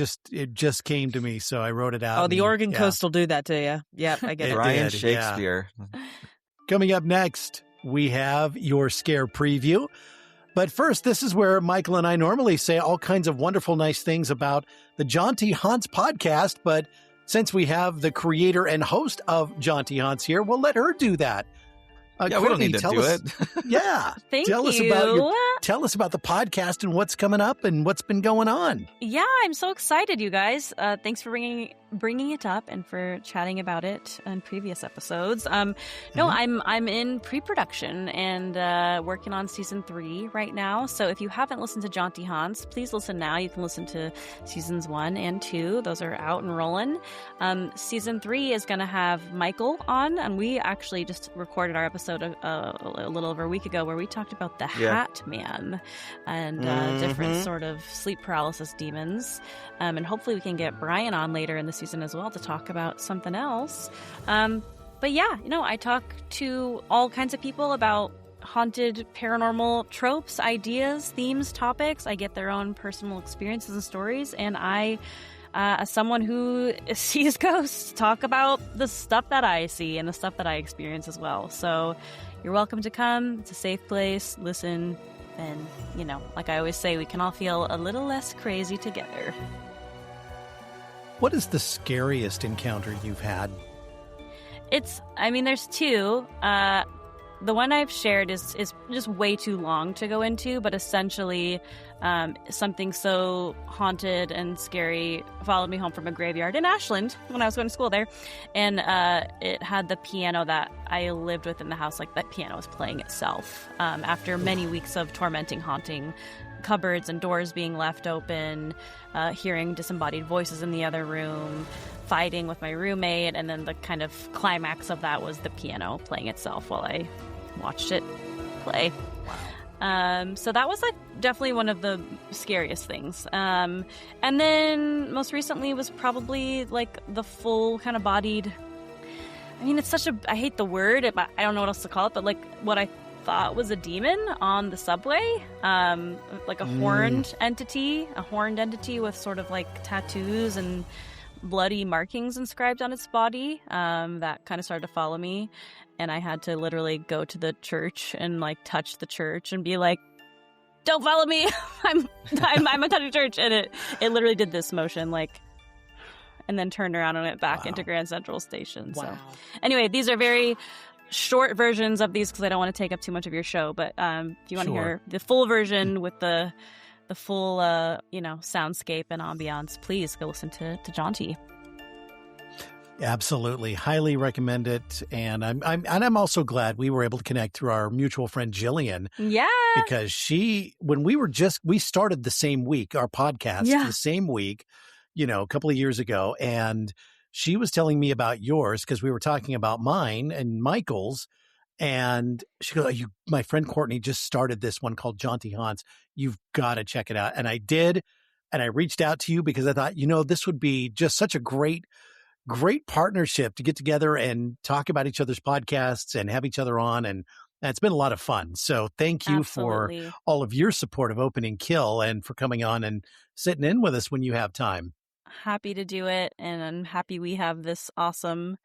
just came to me, so I wrote it out. Oh, the Oregon coast will do that to you. Yep, I get it. Brian Shakespeare. Yeah. Coming up next, we have your scare preview. But first, this is where Michael and I normally say all kinds of wonderful, nice things about the Jaunty Haunts podcast. But since we have the creator and host of Jaunty Haunts here, we'll let her do that. Yeah, we don't need to do it. Yeah. Tell us about the podcast and what's coming up and what's been going on. Yeah, I'm so excited, you guys. Thanks for bringing it up and for chatting about it in previous episodes. I'm in pre-production and working on season 3 right now. So if you haven't listened to Jaunty Haunts, please listen now. You can listen to seasons 1 and 2. Those are out and rolling. Season 3 is going to have Michael on, and we actually just recorded our episode a little over a week ago where we talked about the Hat Man and different sort of sleep paralysis demons. And hopefully we can get Brian on later in the season as well to talk about something else. But yeah, I talk to all kinds of people about haunted paranormal tropes, ideas, themes, topics. I get their own personal experiences and stories, and I, as someone who sees ghosts, talk about the stuff that I see and the stuff that I experience as well. So you're welcome to come. It's a safe place. Listen, and like I always say, we can all feel a little less crazy together. What is the scariest encounter you've had? There's 2. The one I've shared is just way too long to go into, but essentially something so haunted and scary followed me home from a graveyard in Ashland when I was going to school there. And it had the piano that I lived with in the house, like that piano was playing itself. After many weeks of tormenting, haunting, cupboards and doors being left open, hearing disembodied voices in the other room, fighting with my roommate, and then the kind of climax of that was the piano playing itself while I watched it play. Wow. So that was definitely one of the scariest things. And then most recently was probably like the full kind of bodied, it's I hate the word, but I don't know what else to call it, but like what I thought was a demon on the subway, like a horned entity with sort of like tattoos and bloody markings inscribed on its body, that kind of started to follow me. And I had to literally go to the church and like touch the church and be like, "Don't follow me! I'm a touching church." And it literally did this motion, like, and then turned around and went back into Grand Central Station. Wow. So anyway, these are very short versions of these because I don't want to take up too much of your show. But if you want to hear the full version with the full soundscape and ambiance, please go listen to Jaunty. Absolutely. Highly recommend it. And I'm also glad we were able to connect through our mutual friend Jillian. Yeah. Because when we started the same week, our podcast the same week, a couple of years ago. And she was telling me about yours because we were talking about mine and Michael's. And she goes, my friend Courtney just started this one called Jaunty Haunts. You've got to check it out. And I did. And I reached out to you because I thought, this would be just such a great partnership to get together and talk about each other's podcasts and have each other on. And it's been a lot of fun. So thank you for all of your support of Opening Kill and for coming on and sitting in with us when you have time. Happy to do it. And I'm happy we have this awesome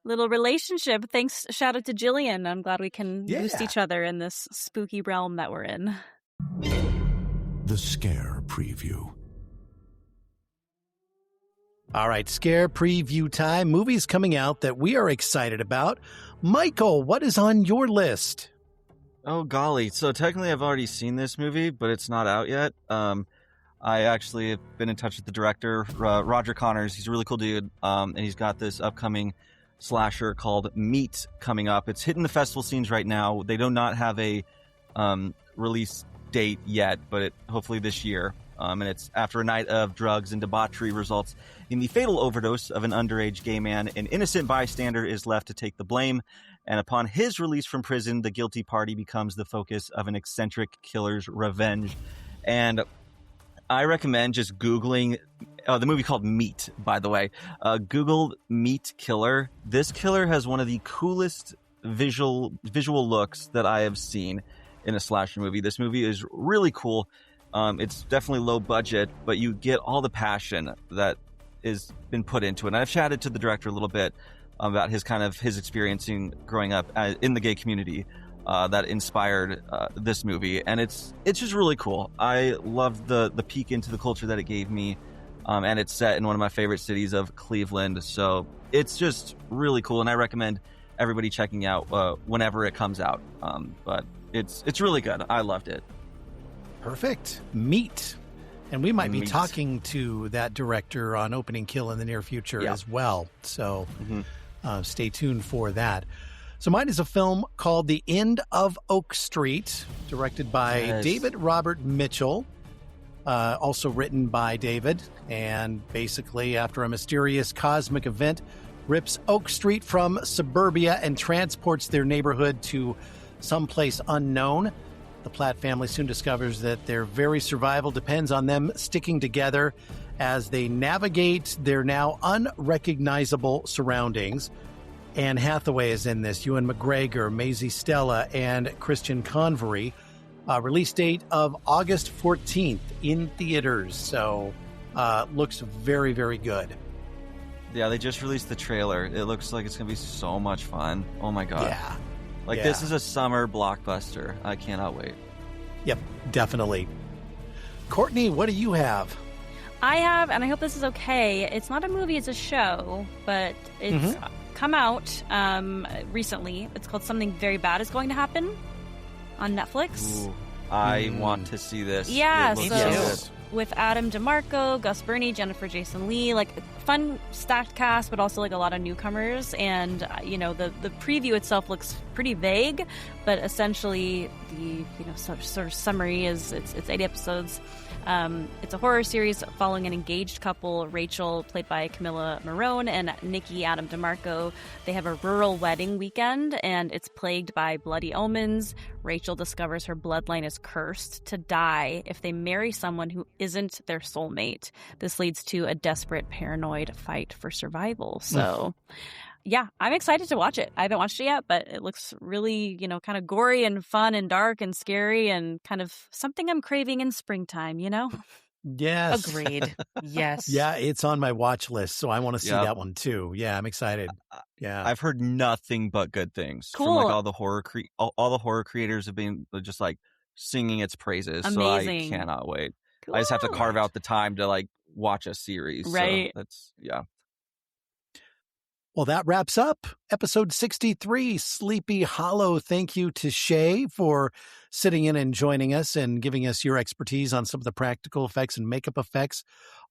little relationship. Thanks. Shout out to Jillian. I'm glad we can boost each other in this spooky realm that we're in. The Scare Preview. All right, scare preview time. Movies coming out that we are excited about. Michael, what is on your list? Oh, golly. So technically I've already seen this movie, but it's not out yet. I actually have been in touch with the director, Roger Connors. He's a really cool dude, and he's got this upcoming slasher called Meat coming up. It's hitting the festival scenes right now. They do not have a release date yet, but hopefully this year. And it's after a night of drugs and debauchery results in the fatal overdose of an underage gay man. An innocent bystander is left to take the blame. And upon his release from prison, the guilty party becomes the focus of an eccentric killer's revenge. And I recommend just Googling the movie called Meat, by the way. Google Meat Killer. This killer has one of the coolest visual looks that I have seen in a slasher movie. This movie is really cool. It's definitely low budget, but you get all the passion that is been put into it. And I've chatted to the director a little bit about his experiencing growing up in the gay community that inspired this movie, and it's just really cool. I loved the peek into the culture that it gave me, and it's set in one of my favorite cities of Cleveland, so it's just really cool, and I recommend everybody checking out whenever it comes out. But it's really good. I loved it. Perfect. Meat. And we might be Meat. talking to that director on Opening Kill in the near future as well. So stay tuned for that. So mine is a film called The End of Oak Street, directed by David Robert Mitchell, also written by David. And basically, after a mysterious cosmic event rips Oak Street from suburbia and transports their neighborhood to someplace unknown, the Platt family soon discovers that their very survival depends on them sticking together as they navigate their now unrecognizable surroundings. Anne Hathaway is in this, Ewan McGregor, Maisie Stella, and Christian Convery. Release date of August 14th in theaters. So looks very, very good. Yeah, they just released the trailer. It looks like it's going to be so much fun. Oh my God. Yeah. This is a summer blockbuster. I cannot wait. Yep, definitely. Courtney, what do you have? I have, and I hope this is okay. It's not a movie, it's a show, but it's come out recently. It's called Something Very Bad Is Going to Happen on Netflix. Ooh, I want to see this. Yeah, It looks so good. with Adam DeMarco, Gus Burney, Jennifer Jason Leigh, like fun stacked cast, but also like a lot of newcomers. And the preview itself looks pretty vague, but essentially the sort of summary is it's 80 episodes. It's a horror series following an engaged couple, Rachel, played by Camilla Marone, and Nikki Adam DeMarco. They have a rural wedding weekend, and it's plagued by bloody omens. Rachel discovers her bloodline is cursed to die if they marry someone who isn't their soulmate. This leads to a desperate, paranoid fight for survival. So... yeah, I'm excited to watch it. I haven't watched it yet, but it looks really, kind of gory and fun and dark and scary and kind of something I'm craving in springtime, Yes. Agreed. Yes. Yeah, it's on my watch list, so I want to see that one too. Yeah, I'm excited. Yeah. I've heard nothing but good things from Cool. like all the horror creators have been just like singing its praises. Amazing. So I cannot wait. Cool. I just have to carve out the time to like watch a series. Right. So that's Well, that wraps up episode 63, Sleepy Hollow. Thank you to Shay for sitting in and joining us and giving us your expertise on some of the practical effects and makeup effects.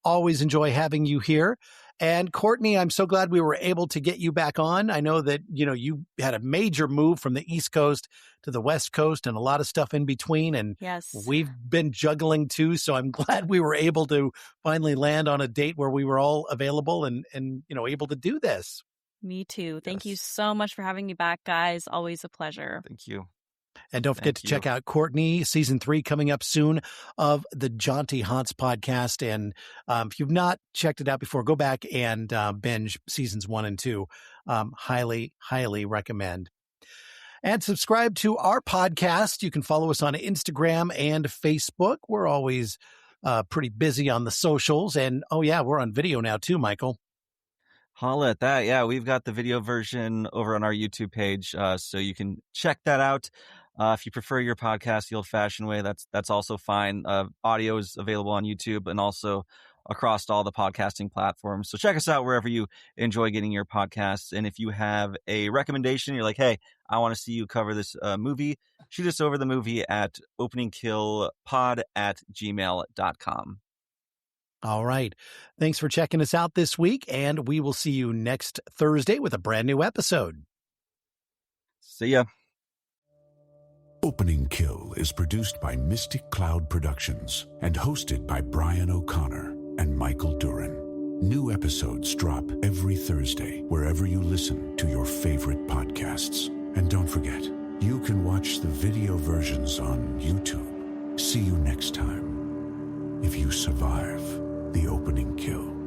Always enjoy having you here. And Courtney, I'm so glad we were able to get you back on. I know that, you had a major move from the East Coast to the West Coast and a lot of stuff in between. And yes, we've been juggling too. So I'm glad we were able to finally land on a date where we were all available and able to do this. Me too. Thank you so much for having me back, guys. Always a pleasure. Thank you. And don't forget to check out Courtney, season 3 coming up soon of the Jaunty Haunts podcast. And if you've not checked it out before, go back and binge seasons 1 and 2. Highly, highly recommend. And subscribe to our podcast. You can follow us on Instagram and Facebook. We're always pretty busy on the socials. And we're on video now too, Michael. Holla at that. Yeah, we've got the video version over on our YouTube page, so you can check that out. If you prefer your podcast the old-fashioned way, that's also fine. Audio is available on YouTube and also across all the podcasting platforms. So check us out wherever you enjoy getting your podcasts. And if you have a recommendation, you're like, hey, I want to see you cover this movie, shoot us over the movie at openingkillpod@gmail.com. All right. Thanks for checking us out this week, and we will see you next Thursday with a brand new episode. See ya. Opening Kill is produced by Mystic Cloud Productions and hosted by Brian O'Connor and Michael Duran. New episodes drop every Thursday wherever you listen to your favorite podcasts. And don't forget, you can watch the video versions on YouTube. See you next time, if you survive the opening kill.